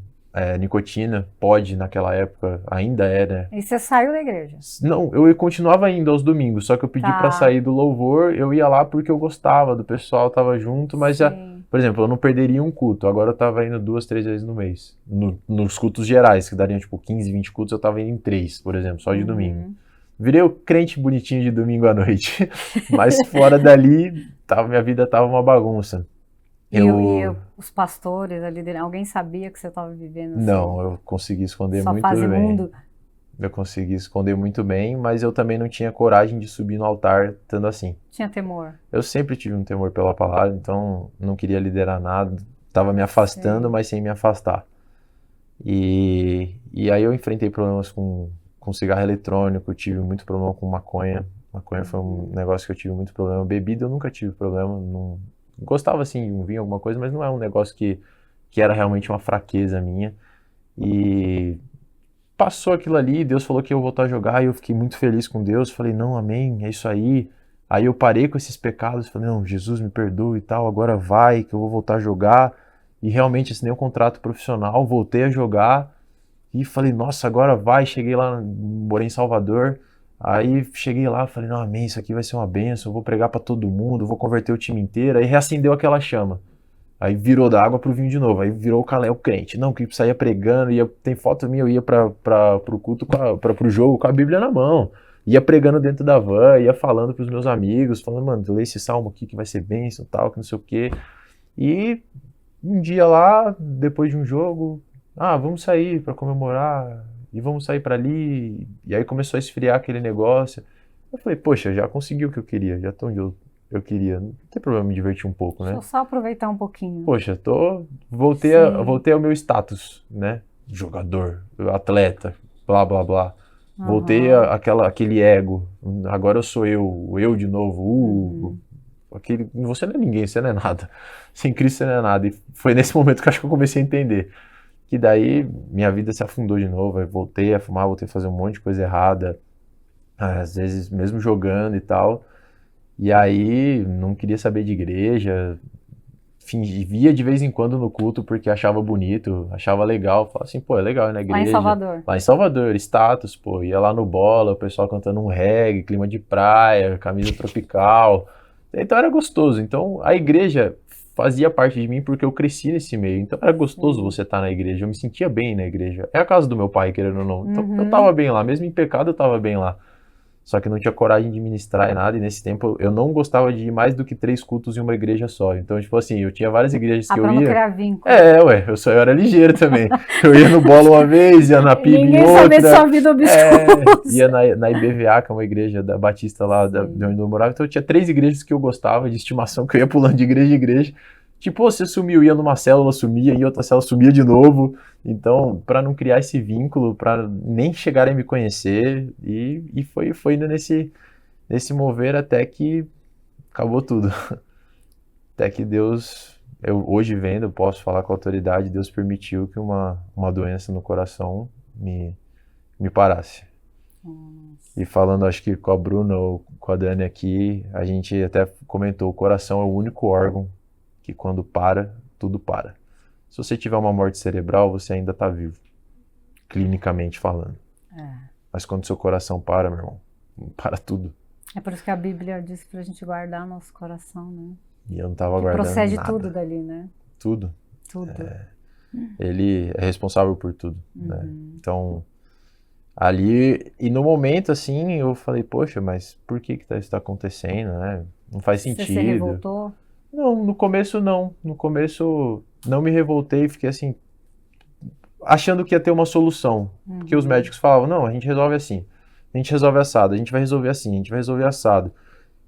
nicotina, pod naquela época, ainda era. E você saiu da igreja? Não, eu continuava indo aos domingos, só que eu pedi para sair do louvor, eu ia lá porque eu gostava do pessoal, tava junto, mas já, por exemplo, eu não perderia um culto, agora eu tava indo 2, 3 vezes no mês, nos cultos gerais, que dariam tipo 15, 20 cultos, eu tava indo em 3, por exemplo, só de domingo. Virei o crente bonitinho de domingo à noite, mas fora dali, minha vida tava uma bagunça. E os pastores ali, alguém sabia que você estava vivendo assim? Não, eu consegui esconder muito bem. Eu consegui esconder muito bem, mas eu também não tinha coragem de subir no altar estando assim. Tinha temor? Eu sempre tive um temor pela palavra, então não queria liderar nada. Estava me afastando, mas sem me afastar. E aí eu enfrentei problemas com cigarro eletrônico, tive muito problema com maconha. Maconha foi um negócio que eu tive muito problema. Bebida eu nunca tive problema, não... Gostava assim de um vinho, alguma coisa, mas não é um negócio que era realmente uma fraqueza minha. E passou aquilo ali, Deus falou que eu ia voltar a jogar e eu fiquei muito feliz com Deus. Falei, não, amém, é isso aí. Aí eu parei com esses pecados, falei, não, Jesus me perdoe e tal, agora vai que eu vou voltar a jogar. E realmente assinei um contrato profissional, voltei a jogar e falei, nossa, agora vai. Cheguei lá, morei em Salvador. Aí cheguei lá, falei, não, amém, isso aqui vai ser uma bênção, eu vou pregar pra todo mundo, vou converter o time inteiro. Aí reacendeu aquela chama. Aí virou da água pro vinho de novo. Aí virou o crente. Não, que saía pregando, tem foto minha, eu ia pro culto, pro jogo com a Bíblia na mão. Ia pregando dentro da van, ia falando pros meus amigos, falando, mano, lê esse salmo aqui que vai ser bênção, tal, que não sei o quê. E um dia lá, depois de um jogo, vamos sair pra comemorar... E vamos sair pra ali, e aí começou a esfriar aquele negócio. Eu falei, poxa, já consegui o que eu queria, já tô onde eu queria, não tem problema me divertir um pouco, né? Deixa eu só aproveitar um pouquinho. Poxa, voltei ao meu status, né? Jogador, atleta, blá, blá, blá. Voltei aquele ego, agora eu sou eu de novo, você não é ninguém, você não é nada. Sem Cristo você não é nada. E foi nesse momento que eu acho que eu comecei a entender. Que daí minha vida se afundou de novo, aí voltei a fumar, voltei a fazer um monte de coisa errada, às vezes mesmo jogando e tal, e aí não queria saber de igreja, via de vez em quando no culto porque achava bonito, achava legal, falava assim, pô, é legal ir na igreja. Lá em Salvador? Lá em Salvador, status, pô, ia lá no bola, o pessoal cantando um reggae, clima de praia, camisa tropical, então era gostoso, então a igreja... fazia parte de mim porque eu cresci nesse meio. Então era gostoso você estar na igreja. Eu me sentia bem na igreja. É a casa do meu pai, querendo ou não. Então eu tava bem lá. Mesmo em pecado, eu tava bem lá. Só que não tinha coragem de ministrar e nada. E nesse tempo eu não gostava de ir mais do que 3 cultos em uma igreja só. Então, tipo assim, eu tinha várias igrejas que eu ia... pra não criar vínculo. Eu era ligeiro também. Eu ia no bola uma vez, ia na PIB em outra. Ninguém sabia de sua vida obscura. Ia na IBVA, que é uma igreja da Batista lá de onde eu morava. Então eu tinha 3 igrejas que eu gostava, de estimação, que eu ia pulando de igreja em igreja. Tipo, você sumiu, ia numa célula, sumia, em outra célula, sumia de novo. Então, para não criar esse vínculo, para nem chegarem a me conhecer, e foi indo nesse mover até que acabou tudo. Até que Deus, eu hoje vendo, eu posso falar com autoridade, Deus permitiu que uma doença no coração me parasse. E falando, acho que com a Bruna ou com a Dani aqui, a gente até comentou, o coração é o único órgão que quando para, tudo para. Se você tiver uma morte cerebral, você ainda está vivo, clinicamente falando. Mas quando seu coração para, meu irmão, para tudo. É por isso que a Bíblia diz pra gente guardar nosso coração, né? E eu não tava Que guardando procede nada. tudo dali, né? Tudo. Tudo. Ele é responsável por tudo, né? Uhum. Então, ali, e no momento, assim, eu falei, poxa, mas por que isso tá acontecendo, né? Não faz Você se sentido. revoltou? Não, no começo não. No começo não me revoltei, fiquei assim, achando que ia ter uma solução. Porque os médicos falavam, não, a gente resolve assim, a gente resolve assado, a gente vai resolver assim, a gente vai resolver assado.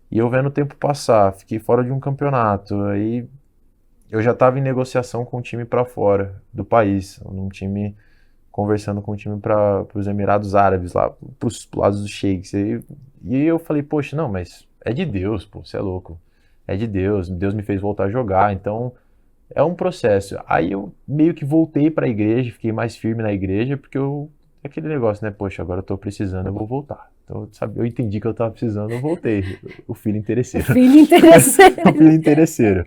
E eu vendo o tempo passar, fiquei fora de um campeonato, aí eu já estava em negociação com um time para fora do país, num time conversando com um time para os Emirados Árabes, lá para os lados dos Sheiks. E eu falei, poxa, não, mas é de Deus, pô, você é louco. É de Deus, Deus me fez voltar a jogar, então é um processo. Aí eu meio que voltei para a igreja, fiquei mais firme na igreja, porque é aquele negócio, né? Poxa, agora eu tô precisando, eu vou voltar. Então, sabe, eu entendi que eu tava precisando, eu voltei. O filho O interesseiro. filho interesseiro. O filho interesseiro.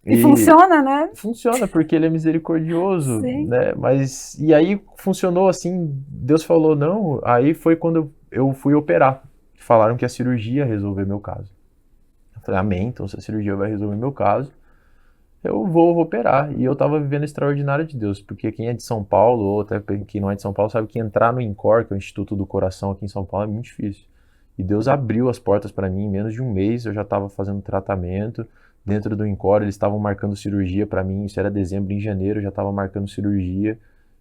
E funciona, né? Funciona, porque ele é misericordioso, Sim. né? Mas, e aí funcionou assim, Deus falou não, aí foi quando eu fui operar. Falaram que a cirurgia ia resolver meu caso. Eu falei, amém, então se a cirurgia vai resolver meu caso, eu vou operar. E eu tava vivendo o extraordinário de Deus, porque quem é de São Paulo, ou até quem não é de São Paulo, sabe que entrar no INCOR, que é o Instituto do Coração aqui em São Paulo, é muito difícil. E Deus abriu as portas para mim, em menos de um mês eu já estava fazendo tratamento. Dentro do INCOR eles estavam marcando cirurgia para mim, isso era dezembro, em janeiro eu já estava marcando cirurgia.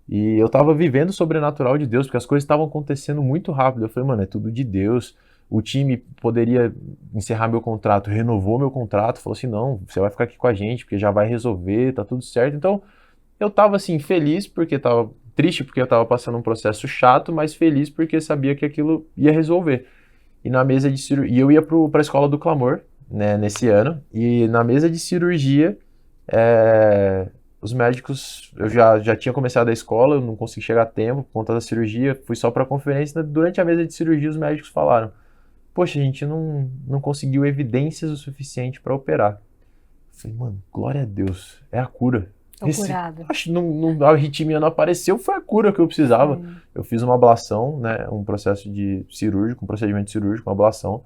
E eu estava vivendo o sobrenatural de Deus, porque as coisas estavam acontecendo muito rápido. Eu falei, mano, é tudo de Deus. O time poderia encerrar meu contrato, renovou meu contrato, falou assim, não, você vai ficar aqui com a gente, porque já vai resolver, tá tudo certo. Então, eu tava assim, feliz porque tava triste porque eu tava passando um processo chato, mas feliz porque sabia que aquilo ia resolver. E na mesa de cirurgia, e eu ia para a escola do Clamor, né, nesse ano, e na mesa de cirurgia, os médicos, eu já tinha começado a escola, eu não consegui chegar a tempo por conta da cirurgia, fui só para a conferência, durante a mesa de cirurgia os médicos falaram, poxa, a gente não conseguiu evidências o suficiente para operar. Eu falei, mano, glória a Deus, é a cura. Tô curado. A arritmia não apareceu, foi a cura que eu precisava. Sim. Eu fiz uma ablação, né, um processo de cirúrgico, um procedimento cirúrgico, uma ablação.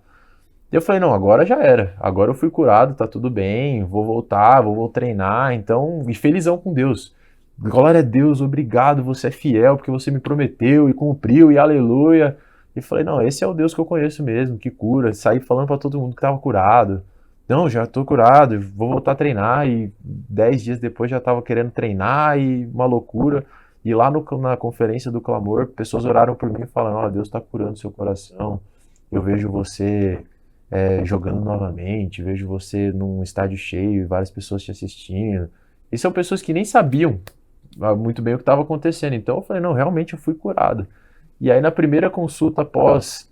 E eu falei, não, agora já era. Agora eu fui curado, tá tudo bem, vou voltar, vou treinar, então, e felizão com Deus. Glória a Deus, obrigado, você é fiel, porque você me prometeu e cumpriu, e aleluia. E falei, não, esse é o Deus que eu conheço mesmo, que cura. Saí falando para todo mundo que tava curado. Não, já tô curado, vou voltar a treinar. E 10 dias depois já tava querendo treinar e uma loucura. E lá na conferência do Clamor, pessoas oraram por mim falando, ó, Deus tá curando seu coração. Eu vejo você jogando novamente, vejo você num estádio cheio e várias pessoas te assistindo. E são pessoas que nem sabiam muito bem o que estava acontecendo. Então eu falei, não, realmente eu fui curado. E aí na primeira consulta após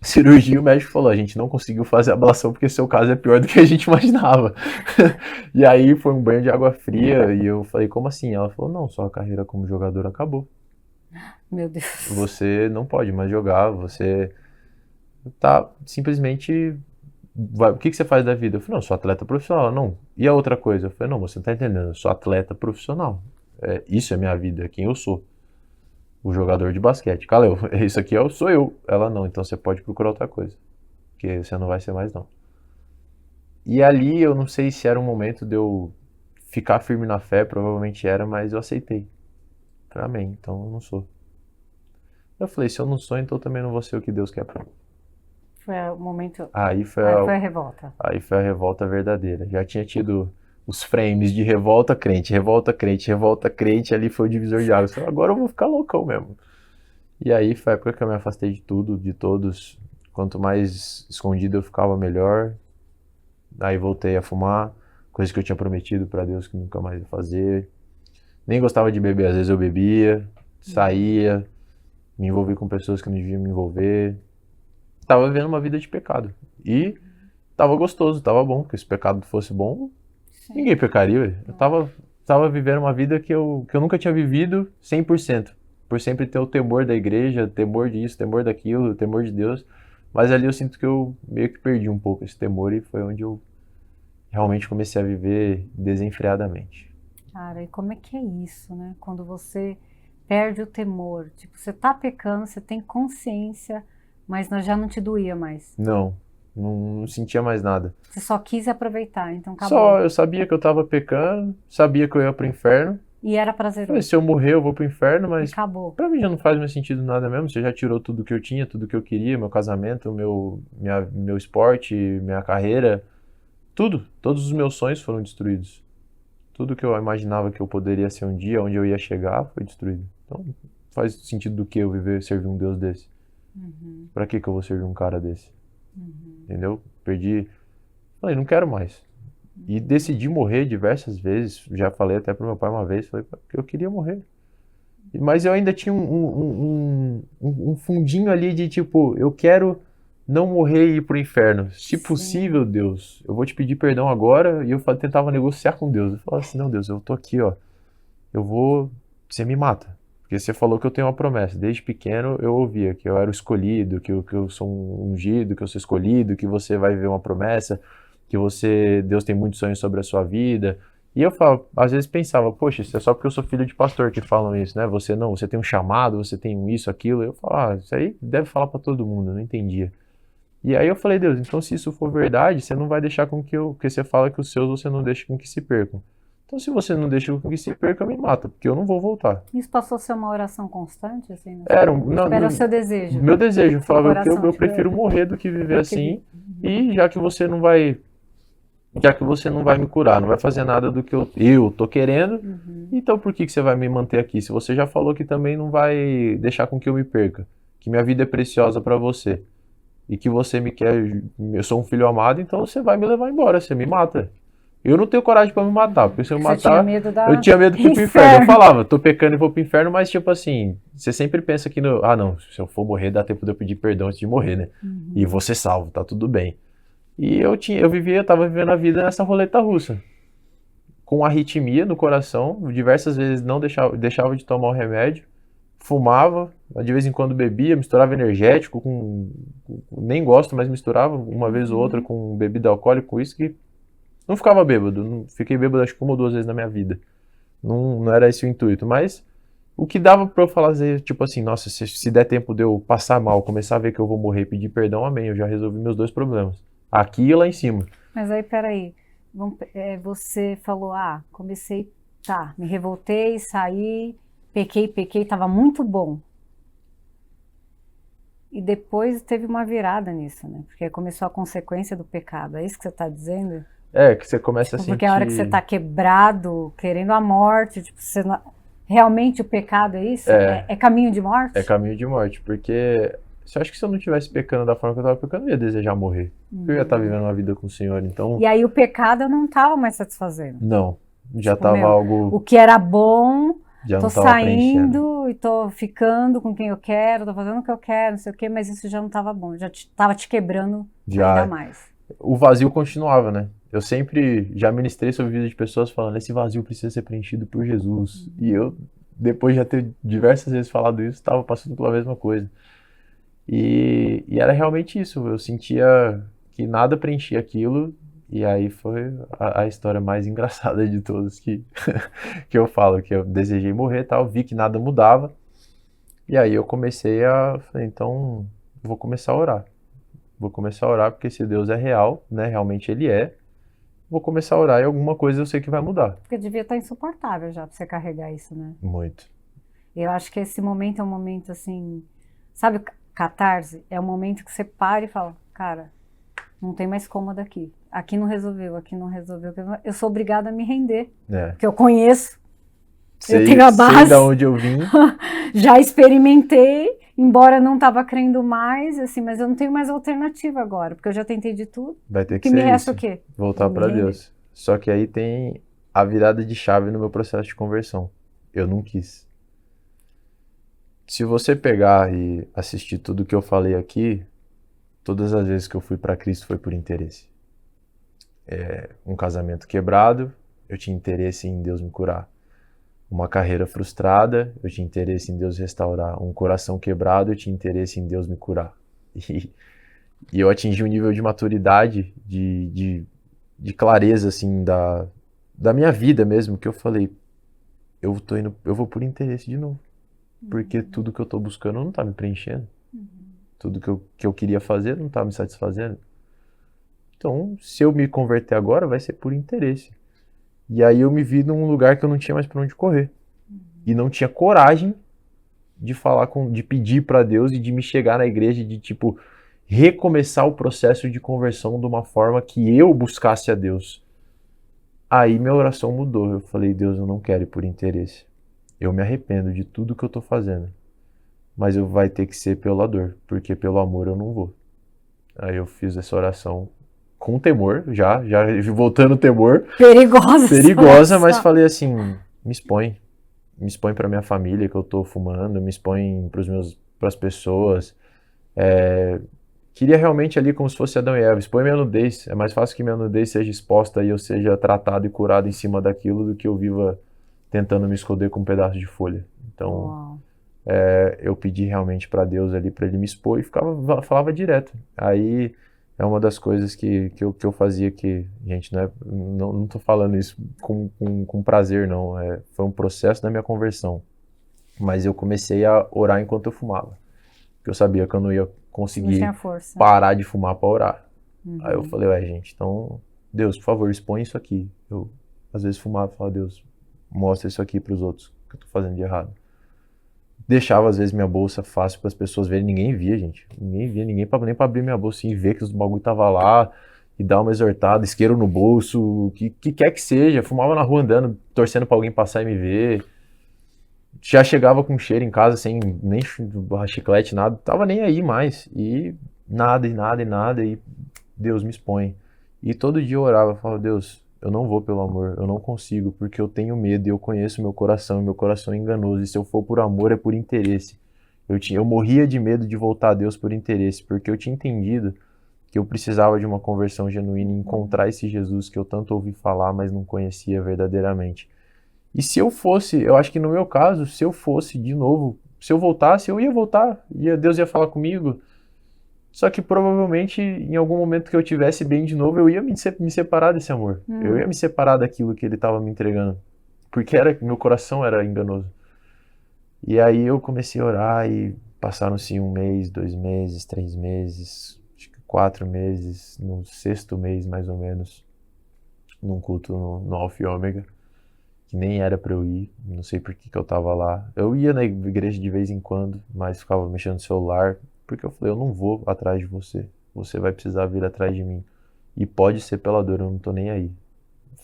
cirurgia, o médico falou, a gente não conseguiu fazer a ablação porque seu caso é pior do que a gente imaginava. E aí foi um banho de água fria e eu falei, como assim? Ela falou, não, sua carreira como jogador acabou. Meu Deus. Você não pode mais jogar, você tá simplesmente... o que você faz da vida? Eu falei, não, eu sou atleta profissional. Não. E a outra coisa? Eu falei, não, você não tá entendendo, eu sou atleta profissional. Isso é minha vida, é quem eu sou. O jogador de basquete. Caleu, isso aqui sou eu. Ela não, então você pode procurar outra coisa. Porque você não vai ser mais não. E ali eu não sei se era um momento de eu ficar firme na fé, provavelmente era, mas eu aceitei. Falei, amém, então eu não sou. Eu falei, se eu não sou, então eu também não vou ser o que Deus quer pra mim. Foi o momento. Aí foi a revolta. Aí foi a revolta verdadeira. Já tinha tido os frames de revolta crente, revolta crente, revolta crente, ali foi o divisor de águas. Agora eu vou ficar loucão mesmo. E aí foi a época que eu me afastei de tudo, de todos. Quanto mais escondido eu ficava, melhor. Aí voltei a fumar, coisa que eu tinha prometido pra Deus que nunca mais ia fazer. Nem gostava de beber, às vezes eu bebia, saía, me envolvi com pessoas que não deviam me envolver. Tava vivendo uma vida de pecado. E tava gostoso, tava bom, porque se o pecado fosse bom, Sim. ninguém pecaria. Ué. Eu tava vivendo uma vida que eu nunca tinha vivido 100%. Por sempre ter o temor da igreja, temor disso, temor daquilo, temor de Deus. Mas ali eu sinto que eu meio que perdi um pouco esse temor e foi onde eu realmente comecei a viver desenfreadamente. Cara, e como é que é isso, né? Quando você perde o temor, tipo, você tá pecando, você tem consciência, Mas já não te doía mais. Não sentia mais nada. Você só quis aproveitar, então acabou. Só, eu sabia que eu tava pecando, sabia que eu ia pro inferno. E era Falei, prazeroso. se eu morrer eu vou pro inferno, E mas acabou. pra mim já não faz mais sentido nada mesmo. Você já tirou tudo que eu tinha, tudo que eu queria, meu casamento, meu esporte, minha carreira, tudo. Todos os meus sonhos foram destruídos. Tudo que eu imaginava que eu poderia ser um dia, onde eu ia chegar, foi destruído. Então, faz sentido do que eu viver, servir um Deus desse? Pra que eu vou servir um cara desse? Entendeu? Perdi. Falei, não quero mais. E decidi morrer diversas vezes. Já falei até pro meu pai uma vez, falei que eu queria morrer. Mas eu ainda tinha um fundinho ali de tipo, eu quero não morrer e ir pro inferno. Se possível, Deus, eu vou te pedir perdão agora. E eu tentava negociar com Deus. Eu falava assim, não, Deus, eu tô aqui, ó. Você me mata. Porque você falou que eu tenho uma promessa. Desde pequeno eu ouvia que eu era o escolhido, que eu sou um ungido, que eu sou escolhido, que você vai viver uma promessa, que Deus tem muitos sonhos sobre a sua vida. E eu às vezes pensava, poxa, isso é só porque eu sou filho de pastor que falam isso, né? Você não, você tem um chamado, você tem isso, aquilo. Eu falava, isso aí deve falar pra todo mundo, eu não entendia. E aí eu falei, Deus, então se isso for verdade, você não vai deixar com porque você fala que os seus você não deixa com que se percam. Então se você não deixa com que se perca, me mata, porque eu não vou voltar. Isso passou a ser uma oração constante, assim? Era o seu desejo. Meu desejo, eu falava que coração, eu prefiro morrer do que viver assim, e já que você não vai me curar, não vai fazer nada do que eu tô querendo, então por que você vai me manter aqui? Se você já falou que também não vai deixar com que eu me perca, que minha vida é preciosa pra você, e que você me quer, eu sou um filho amado, então você vai me levar embora, você me mata. Eu não tenho coragem pra me matar, porque se eu matar, eu tinha medo de ir pro inferno. Eu falava, tô pecando e vou pro inferno, mas tipo assim, você sempre pensa que não, se eu for morrer, dá tempo de eu pedir perdão antes de morrer, né? E vou ser salvo, tá tudo bem. E eu tava vivendo a vida nessa roleta russa. Com arritmia no coração, diversas vezes não deixava de tomar o remédio, fumava, de vez em quando bebia, misturava energético nem gosto, mas misturava uma vez ou outra com bebida alcoólica, com uísque. Não ficava bêbado, não fiquei bêbado acho que 1 ou 2 vezes na minha vida. Não era esse o intuito, mas o que dava pra eu falar, tipo assim, nossa, se der tempo de eu passar mal, começar a ver que eu vou morrer e pedir perdão, amém, eu já resolvi meus 2 problemas. Aqui e lá em cima. Mas aí, peraí, você falou, me revoltei, saí, pequei, tava muito bom. E depois teve uma virada nisso, né? Porque começou a consequência do pecado, é isso que você tá dizendo? Que você começa a sentir... Porque a hora que você tá quebrado, querendo a morte, tipo, realmente o pecado é isso? É caminho de morte? É caminho de morte, porque eu acho que se eu não estivesse pecando da forma que eu estava pecando, eu ia desejar morrer. Porque eu ia estar vivendo uma vida com o Senhor, então... E aí o pecado não estava mais satisfazendo? Não, já estava algo... O que era bom, já tô não tava saindo e tô ficando com quem eu quero, tô fazendo o que eu quero, não sei o quê, mas isso já não estava bom, já estava te quebrando ainda mais. O vazio continuava, né? Eu sempre já ministrei sobre a vida de pessoas falando, esse vazio precisa ser preenchido por Jesus. E eu, depois de já ter diversas vezes falado isso, estava passando pela mesma coisa. E era realmente isso, eu sentia que nada preenchia aquilo, e aí foi a história mais engraçada de todas que eu falo, que eu desejei morrer e tal, vi que nada mudava, e aí eu falei, então vou começar a orar. Vou começar a orar porque se Deus é real, né, realmente Ele é, vou começar a orar e alguma coisa eu sei que vai mudar. Porque devia estar insuportável já pra você carregar isso, né? Muito. Eu acho que esse momento é um momento assim, sabe, catarse? É um momento que você para e fala, cara, não tem mais cômodo aqui. Aqui não resolveu. Eu sou obrigada a me render. Porque eu conheço, eu tenho a base. Sei de onde eu vim. Já experimentei, embora não estava crendo mais, assim, mas eu não tenho mais alternativa agora, porque eu já tentei de tudo. Vai ter que ser me resta o quê? Voltar para Deus. Só que aí tem a virada de chave no meu processo de conversão. Eu não quis. Se você pegar e assistir tudo que eu falei aqui, todas as vezes que eu fui para Cristo foi por interesse. Um casamento quebrado, eu tinha interesse em Deus me curar. Uma carreira frustrada, eu tinha interesse em Deus restaurar. Um coração quebrado, eu tinha interesse em Deus me curar. E eu atingi um nível de maturidade, de clareza, assim, da minha vida mesmo, que eu falei, eu vou por interesse de novo. Porque tudo que eu tô buscando não tá me preenchendo. Tudo que eu queria fazer não estava me satisfazendo. Então, se eu me converter agora, vai ser por interesse. E aí eu me vi num lugar que eu não tinha mais para onde correr. E não tinha coragem de de pedir para Deus e de me chegar na igreja e de, tipo, recomeçar o processo de conversão de uma forma que eu buscasse a Deus. Aí minha oração mudou. Eu falei, Deus, eu não quero ir por interesse. Eu me arrependo de tudo que eu tô fazendo. Mas vai ter que ser pela dor, porque pelo amor eu não vou. Aí eu fiz essa oração com temor, já voltando o temor. Perigosa, mas falei assim, me expõe pra minha família que eu tô fumando, me expõe pras pessoas. Queria realmente ali como se fosse Adão e Eva, expõe minha nudez. É mais fácil que minha nudez seja exposta e eu seja tratado e curado em cima daquilo do que eu viva tentando me esconder com um pedaço de folha. Então, eu pedi realmente para Deus ali, para ele me expor e falava direto. Aí é uma das coisas que eu fazia que, gente, não tô falando isso com prazer, não. Foi um processo da minha conversão. Mas eu comecei a orar enquanto eu fumava. Porque eu sabia que eu não ia conseguir parar de fumar para orar. Aí eu falei, gente, então, Deus, por favor, expõe isso aqui. Eu, às vezes, fumava e falava, Deus, mostra isso aqui para os outros, que eu tô fazendo de errado. Deixava, às vezes, minha bolsa fácil para as pessoas verem. Ninguém via, gente. Ninguém via, nem para abrir minha bolsa e ver que os bagulho tava lá e dar uma exortada, isqueiro no bolso, o que quer que seja. Fumava na rua andando, torcendo para alguém passar e me ver. Já chegava com cheiro em casa, sem nem chiclete, nada. Tava nem aí mais. E nada, e Deus me expõe. E todo dia eu orava, falava, Deus, eu não vou pelo amor, eu não consigo, porque eu tenho medo e eu conheço meu coração é enganoso, e se eu for por amor é por interesse. Eu morria de medo de voltar a Deus por interesse, porque eu tinha entendido que eu precisava de uma conversão genuína e encontrar esse Jesus que eu tanto ouvi falar, mas não conhecia verdadeiramente. E se eu fosse, eu acho que no meu caso, se eu fosse de novo, se eu voltasse, eu ia voltar, Deus ia falar comigo. Só que provavelmente, em algum momento que eu tivesse bem de novo, eu ia me separar desse amor. Eu ia me separar daquilo que ele estava me entregando. Porque meu coração era enganoso. E aí eu comecei a orar e passaram-se 1 mês, 2 meses, 3 meses, acho que 4 meses, no 6º mês mais ou menos, num culto no Alfa e Ômega, que nem era para eu ir, não sei por que eu estava lá. Eu ia na igreja de vez em quando, mas ficava mexendo no celular, porque eu falei, eu não vou atrás de você. Você vai precisar vir atrás de mim. E pode ser pela dor, eu não tô nem aí.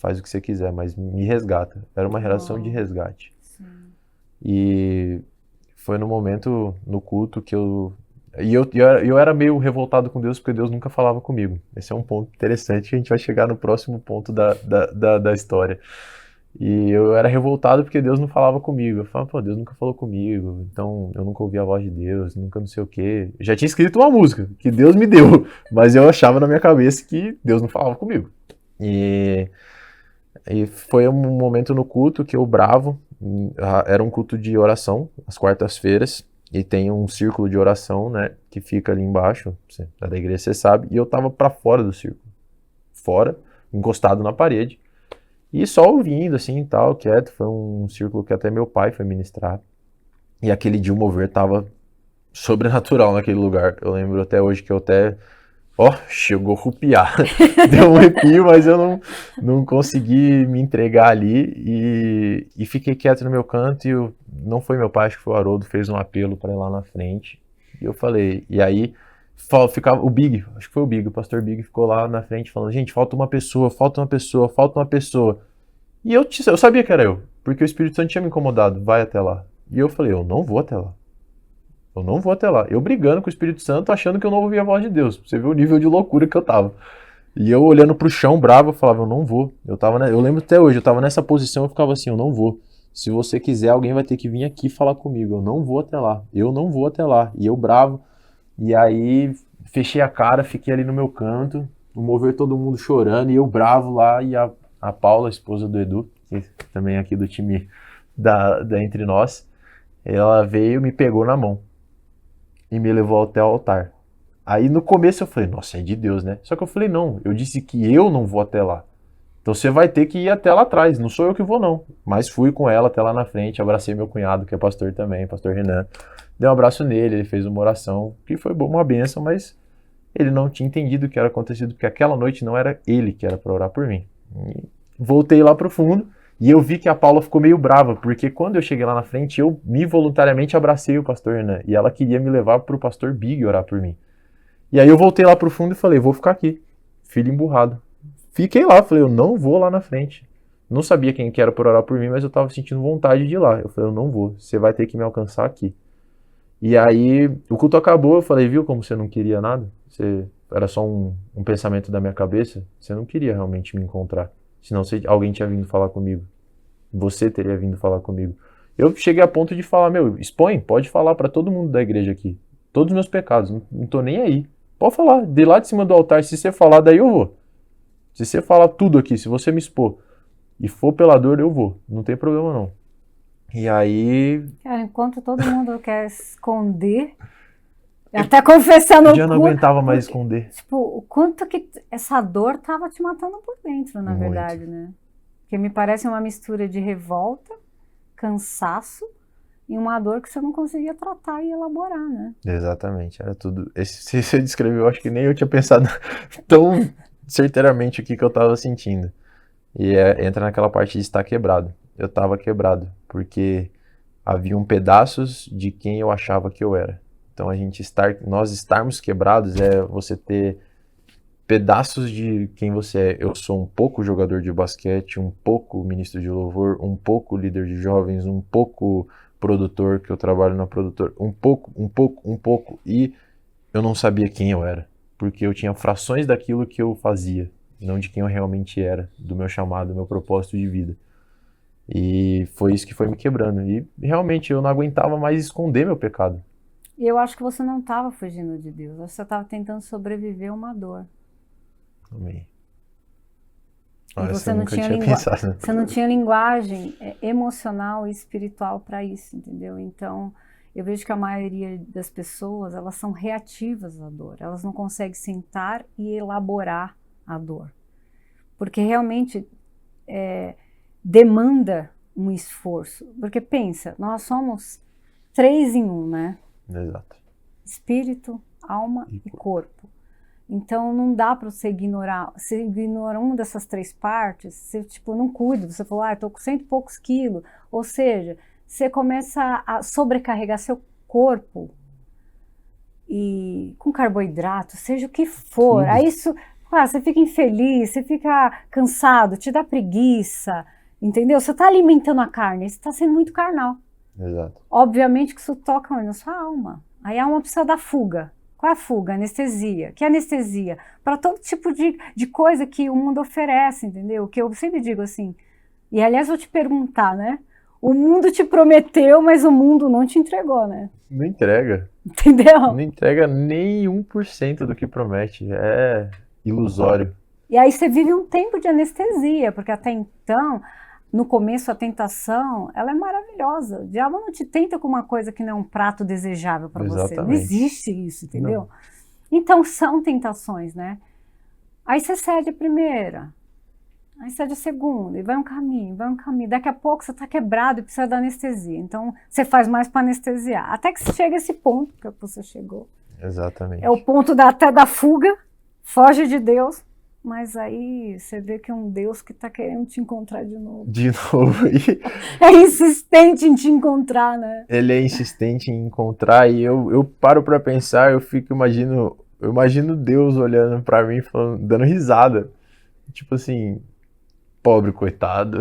Faz o que você quiser, mas me resgata. Era uma relação de resgate. Sim. E foi no momento, no culto, que eu era meio revoltado com Deus, porque Deus nunca falava comigo. Esse é um ponto interessante, que a gente vai chegar no próximo ponto da história. E eu era revoltado porque Deus não falava comigo. Eu falava, pô, Deus nunca falou comigo, então eu nunca ouvi a voz de Deus, nunca não sei o quê. Eu já tinha escrito uma música que Deus me deu, mas eu achava na minha cabeça que Deus não falava comigo. E foi um momento no culto que eu bravo, era um culto de oração, às quartas-feiras, e tem um círculo de oração, né, que fica ali embaixo, da igreja você sabe, e eu tava pra fora do círculo, fora, encostado na parede, e só ouvindo, assim, tal, quieto. Foi um círculo que até meu pai foi ministrar. E aquele dia o mover tava sobrenatural naquele lugar. Eu lembro até hoje que eu até... chegou a arrepiar. Deu um arrepio, mas eu não consegui me entregar ali. E fiquei quieto no meu canto. E não foi meu pai, acho que foi o Haroldo, fez um apelo para ir lá na frente. E eu falei... E aí... ficava o Big, acho que foi o Big, o pastor Big ficou lá na frente falando, gente, falta uma pessoa. E eu sabia que era eu, porque o Espírito Santo tinha me incomodado, vai até lá. E eu falei, eu não vou até lá. Eu brigando com o Espírito Santo, achando que eu não ouvia a voz de Deus. Você vê o nível de loucura que eu tava. E eu olhando pro chão bravo, eu falava, eu não vou. Eu lembro até hoje, eu tava nessa posição, eu ficava assim, eu não vou. Se você quiser, alguém vai ter que vir aqui falar comigo. Eu não vou até lá. E eu bravo. E aí, fechei a cara, fiquei ali no meu canto, o mover todo mundo chorando, e eu bravo lá, e a Paula, a esposa do Edu, que também é aqui do time da Entre Nós, ela veio, me pegou na mão e me levou até o altar. Aí no começo eu falei, nossa, é de Deus, né? Só que eu falei, não, eu disse que eu não vou até lá. Então você vai ter que ir até lá atrás, não sou eu que vou não. Mas fui com ela até lá na frente, abracei meu cunhado, que é pastor também, pastor Renan. dei um abraço nele, ele fez uma oração, que foi uma bênção, mas ele não tinha entendido o que era acontecido, porque aquela noite não era ele que era para orar por mim. E voltei lá pro fundo, e eu vi que a Paula ficou meio brava, porque quando eu cheguei lá na frente, eu voluntariamente abracei o pastor Hernan, e ela queria me levar pro pastor Big orar por mim. E aí eu voltei lá pro fundo e falei, vou ficar aqui, filho emburrado. Fiquei lá, falei, eu não vou lá na frente. Não sabia quem que era por orar por mim, mas eu tava sentindo vontade de ir lá. Eu falei, eu não vou, você vai ter que me alcançar aqui. E aí o culto acabou, eu falei, viu como você não queria nada? Você era só um pensamento da minha cabeça, você não queria realmente me encontrar. Senão alguém tinha vindo falar comigo. Você teria vindo falar comigo. Eu cheguei a ponto de falar, meu, expõe, pode falar pra todo mundo da igreja aqui. Todos os meus pecados, não tô nem aí. Pode falar, de lá de cima do altar, se você falar, daí eu vou. Se você falar tudo aqui, se você me expor e for pela dor, eu vou. Não tem problema não. E aí... Cara, enquanto todo mundo quer esconder, até confessando eu já não aguentava mais esconder. Tipo, o quanto que essa dor tava te matando por dentro, na verdade, né? Porque me parece uma mistura de revolta, cansaço e uma dor que você não conseguia tratar e elaborar, né? Exatamente, era tudo. Se você descreveu, eu acho que nem eu tinha pensado tão certeiramente o que eu tava sentindo. E entra naquela parte de estar quebrado. Eu tava quebrado, porque haviam pedaços de quem eu achava que eu era. Então nós estarmos quebrados é você ter pedaços de quem você é. Eu sou um pouco jogador de basquete, um pouco ministro de louvor, um pouco líder de jovens, um pouco produtor, que eu trabalho na produtora, um pouco, e eu não sabia quem eu era, porque eu tinha frações daquilo que eu fazia, não de quem eu realmente era, do meu chamado, do meu propósito de vida. E foi isso que foi me quebrando. E realmente eu não aguentava mais esconder meu pecado. E eu acho que você não estava fugindo de Deus, você estava tentando sobreviver a uma dor. Amém. E você não tinha linguagem emocional e espiritual para isso, entendeu? Então, eu vejo que a maioria das pessoas, elas são reativas à dor. Elas não conseguem sentar e elaborar a dor. Porque realmente demanda um esforço. Porque pensa, nós somos 3 em 1, né? Exato. Espírito, alma e corpo. Então não dá para você ignorar. Você ignora uma dessas 3 partes, você tipo não cuida. Você falou, eu tô com 100 e poucos quilos. Ou seja, você começa a sobrecarregar seu corpo e com carboidrato, seja o que for. Tudo. Aí isso, você fica infeliz, você fica cansado, te dá preguiça, entendeu? Você está alimentando a carne, você está sendo muito carnal. Exato. Obviamente que isso toca na sua alma. Aí a alma precisa da fuga. Qual é a fuga? Anestesia. Que anestesia? Para todo tipo de coisa que o mundo oferece, entendeu? Que eu sempre digo assim, e aliás vou te perguntar, né? O mundo te prometeu, mas o mundo não te entregou, né? Não entrega. Entendeu? Não entrega nem 1% do que promete. É ilusório. E aí você vive um tempo de anestesia, porque até então, no começo, a tentação, ela é maravilhosa. O diabo não te tenta com uma coisa que não é um prato desejável para você. Não existe isso, entendeu? Não. Então, são tentações, né? Aí você cede a primeira, aí cede a segunda, e vai um caminho. Daqui a pouco você está quebrado e precisa da anestesia. Então, você faz mais para anestesiar. Até que você chega a esse ponto que você chegou. Exatamente. É o ponto até da fuga, foge de Deus. Mas aí você vê que é um Deus que está querendo te encontrar de novo. De novo. É insistente em te encontrar, né? Ele é insistente em encontrar e eu paro pra pensar, eu imagino Deus olhando pra mim, falando, dando risada. Tipo assim, pobre coitado.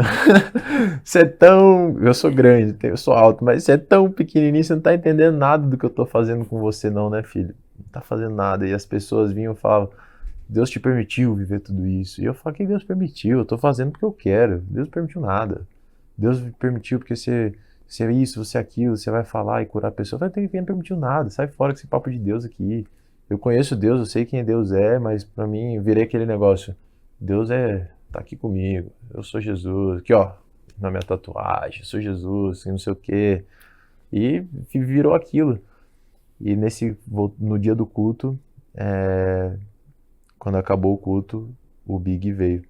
Você é tão... Eu sou grande, eu sou alto, mas você é tão pequenininho, você não tá entendendo nada do que eu tô fazendo com você não, né, filho? Não tá fazendo nada. E as pessoas vinham e falavam, Deus te permitiu viver tudo isso. E eu falo, que Deus permitiu? Eu tô fazendo porque eu quero. Deus não permitiu nada. Deus permitiu porque você é isso, você é aquilo, você vai falar e curar a pessoa. Vai ter que não permitiu nada. Sai fora com esse papo de Deus aqui. Eu conheço Deus, eu sei quem Deus é, mas pra mim, eu virei aquele negócio. Deus tá aqui comigo. Eu sou Jesus. Aqui, ó, na minha tatuagem. Eu sou Jesus, não sei o quê. E virou aquilo. E no dia do culto, quando acabou o culto, o Big veio.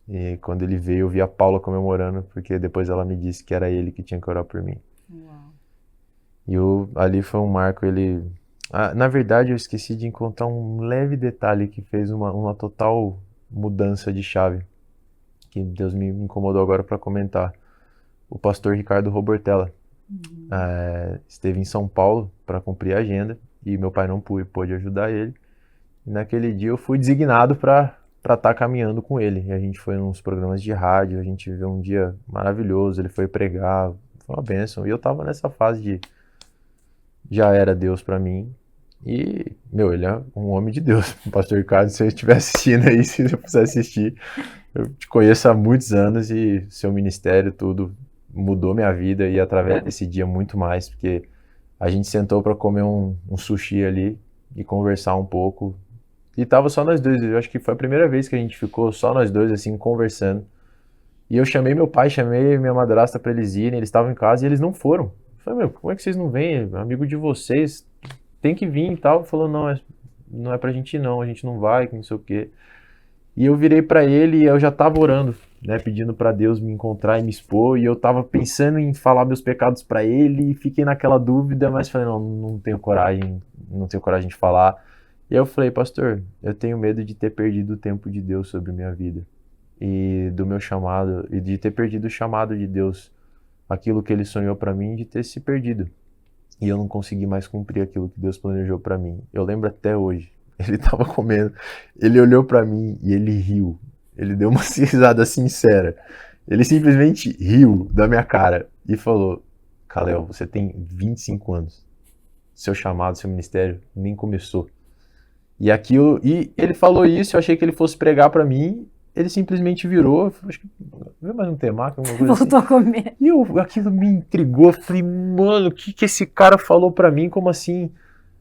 E quando ele veio, eu vi a Paula comemorando, porque depois ela me disse que era ele que tinha que orar por mim. Uau. Ali foi um marco, na verdade, eu esqueci de encontrar um leve detalhe que fez uma total mudança de chave, que Deus me incomodou agora para comentar. O pastor Ricardo Robertella esteve em São Paulo para cumprir a agenda e meu pai não pôde ajudar ele. E naquele dia eu fui designado para estar caminhando com ele. E a gente foi nos programas de rádio, a gente viveu um dia maravilhoso, ele foi pregar, foi uma bênção. E eu tava nessa fase de já era Deus para mim. E, ele é um homem de Deus. O pastor Ricardo, se você estiver assistindo aí, se você puder assistir, eu te conheço há muitos anos e seu ministério, tudo mudou minha vida e através desse dia muito mais, porque a gente sentou para comer um sushi ali e conversar um pouco. E tava só nós dois, eu acho que foi a primeira vez que a gente ficou só nós dois, assim, conversando. E eu chamei meu pai, chamei minha madrasta pra eles irem, eles estavam em casa e eles não foram. Eu falei, como é que vocês não vêm? Amigo de vocês, tem que vir e tal. Ele falou, não é pra gente ir não, a gente não vai, que não sei o quê. E eu virei pra ele e eu já tava orando, né, pedindo pra Deus me encontrar e me expor, e eu tava pensando em falar meus pecados pra ele e fiquei naquela dúvida, mas falei, não tenho coragem de falar. E aí eu falei, pastor, eu tenho medo de ter perdido o tempo de Deus sobre minha vida e do meu chamado, e de ter perdido o chamado de Deus, aquilo que ele sonhou pra mim, de ter se perdido. E eu não consegui mais cumprir aquilo que Deus planejou pra mim. Eu lembro até hoje. Ele tava comendo, ele olhou pra mim e ele riu. Ele deu uma risada sincera. Ele simplesmente riu da minha cara e falou: Kalel, você tem 25 anos. Seu chamado, seu ministério nem começou. E ele falou isso, eu achei que ele fosse pregar pra mim, ele simplesmente virou, acho que viu mais um temaki, alguma coisa Voltou assim. a comer. E aquilo me intrigou, eu falei, mano, o que esse cara falou pra mim, como assim?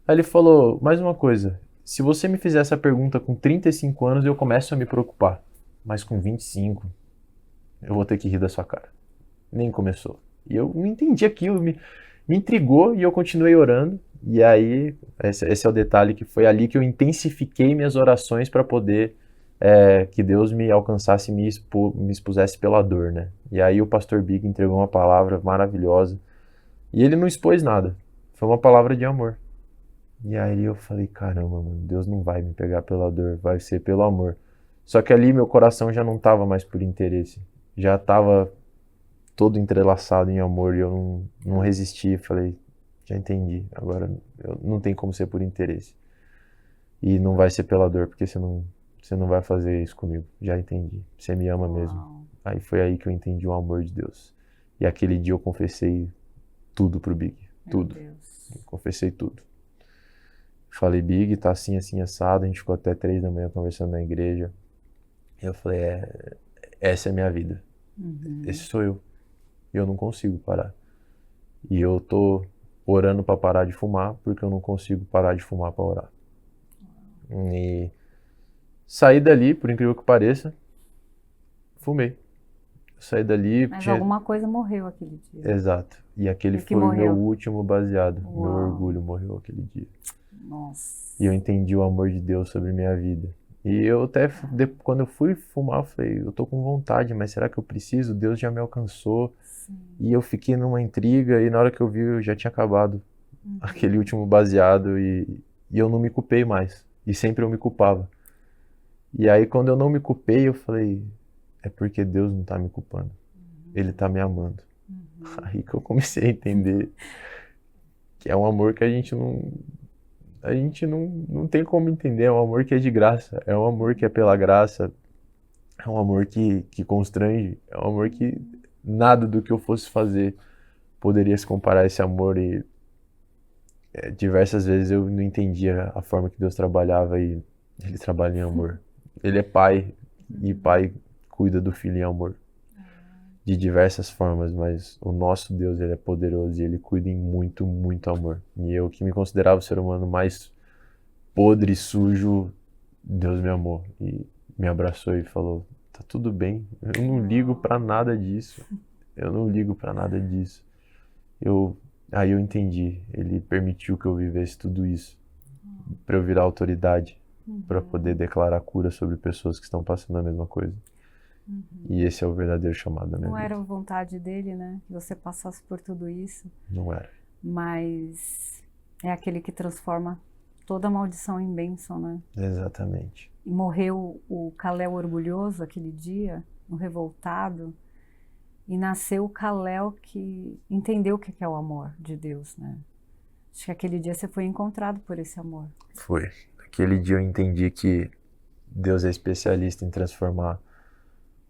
Aí ele falou, mais uma coisa, se você me fizer essa pergunta com 35 anos, eu começo a me preocupar, mas com 25, eu vou ter que rir da sua cara. Nem começou. E eu não entendi aquilo, me intrigou e eu continuei orando. E aí, esse é o detalhe, que foi ali que eu intensifiquei minhas orações para poder que Deus me alcançasse e me expusesse pela dor, né? E aí o pastor Big entregou uma palavra maravilhosa e ele não expôs nada, foi uma palavra de amor. E aí eu falei, caramba, mano, Deus não vai me pegar pela dor, vai ser pelo amor. Só que ali meu coração já não estava mais por interesse, já estava todo entrelaçado em amor e eu não resisti, falei, já entendi, agora não tem como ser por interesse. E não vai ser pela dor, porque você não vai fazer isso comigo, já entendi, você me ama mesmo. Aí foi aí que eu entendi o amor de Deus. E aquele dia eu confessei tudo pro Big, tudo. Confessei tudo. Falei, Big, tá assim, assim, assado, a gente ficou até 3 da manhã conversando na igreja. E eu falei, essa é a minha vida, esse sou eu. E eu não consigo parar. E eu tô orando para parar de fumar, porque eu não consigo parar de fumar para orar. E saí dali, por incrível que pareça, fumei. Saí dali... Mas alguma coisa morreu aquele dia. Exato. E aquele foi o meu último baseado. Meu orgulho morreu aquele dia. Nossa. E eu entendi o amor de Deus sobre minha vida. E eu até, quando eu fui fumar, eu falei, eu tô com vontade, mas será que eu preciso? Deus já me alcançou. Sim. E eu fiquei numa intriga, e na hora que eu vi, eu já tinha acabado aquele último baseado, e eu não me culpei mais. E sempre eu me culpava. E aí, quando eu não me culpei, eu falei, é porque Deus não tá me culpando. Ele tá me amando. Aí que eu comecei a entender que é um amor que a gente não tem como entender, é um amor que é de graça, é um amor que é pela graça, é um amor que constrange, é um amor que nada do que eu fosse fazer poderia se comparar a esse amor. E diversas vezes eu não entendia a forma que Deus trabalhava, e Ele trabalha em amor. Ele é pai, e pai cuida do filho em amor, de diversas formas, mas o nosso Deus, Ele é poderoso e Ele cuida em muito, muito amor. E eu, que me considerava o ser humano mais podre e sujo, Deus me amou e me abraçou e falou, tá tudo bem, eu não ligo pra nada disso, eu não ligo pra nada disso. Aí eu entendi, Ele permitiu que eu vivesse tudo isso, pra eu virar autoridade, pra poder declarar cura sobre pessoas que estão passando a mesma coisa. E esse é o verdadeiro chamado da minha vida. Não era a vontade dele, né? Que você passasse por tudo isso. Não era. mas é aquele que transforma toda maldição em bênção, né? Exatamente. E morreu o Kalel orgulhoso aquele dia, o revoltado, e nasceu o Kalel que entendeu o que é o amor de Deus, né? Acho que aquele dia você foi encontrado por esse amor. Foi. Aquele dia eu entendi que Deus é especialista em transformar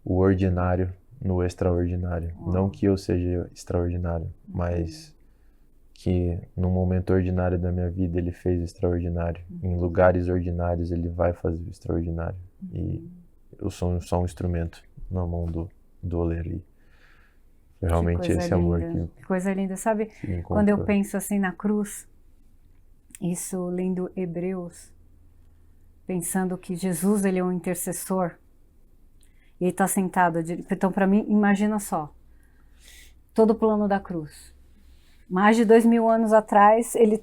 o ordinário no extraordinário. Não que eu seja extraordinário, mas que no momento ordinário da minha vida ele fez extraordinário. Em lugares ordinários ele vai fazer o extraordinário. E eu sou só um instrumento na mão do oleiro. E foi realmente esse amor que coisa linda, sabe? Quando eu penso assim na cruz, isso lendo Hebreus, pensando que Jesus ele é um intercessor, e ele está sentado. Então, para mim, imagina só, todo o plano da cruz. Mais de 2000 anos atrás, ele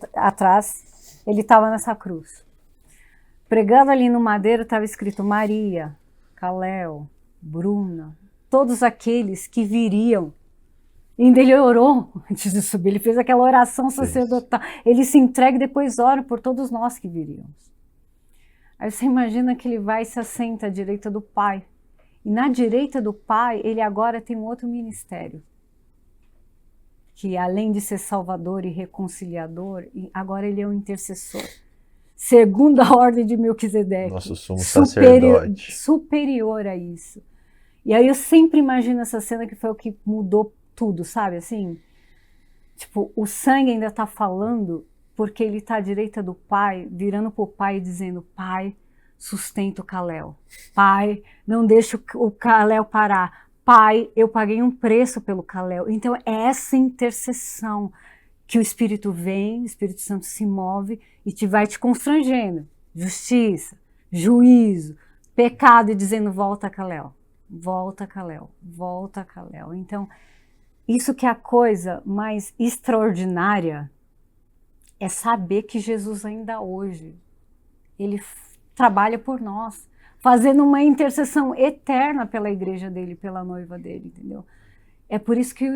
estava nessa cruz. Pregando ali no madeiro estava escrito Maria, Kalel, Bruna, todos aqueles que viriam. E ainda ele orou antes de subir, ele fez aquela oração sacerdotal. Ele se entrega e depois ora por todos nós que viríamos. Aí você imagina que ele vai e se assenta à direita do Pai. E na direita do Pai, ele agora tem um outro ministério. Que além de ser salvador e reconciliador, agora ele é um intercessor. Segundo a ordem de Melquisedeque. Nosso sumo sacerdote. Superior a isso. E aí eu sempre imagino essa cena que foi o que mudou tudo, sabe? Assim, tipo, o sangue ainda está falando porque ele está à direita do Pai, virando para o Pai e dizendo, Pai, sustenta o Kalel. Pai, não deixa o Kalel parar. Pai, eu paguei um preço pelo Kalel. Então é essa intercessão que o Espírito vem, o Espírito Santo se move e vai te constrangendo. Justiça, juízo, pecado e dizendo volta Kalel, volta Kalel, volta Kalel. Então isso que é a coisa mais extraordinária é saber que Jesus ainda hoje, ele trabalha por nós, fazendo uma intercessão eterna pela igreja dele, pela noiva dele, entendeu? É por isso que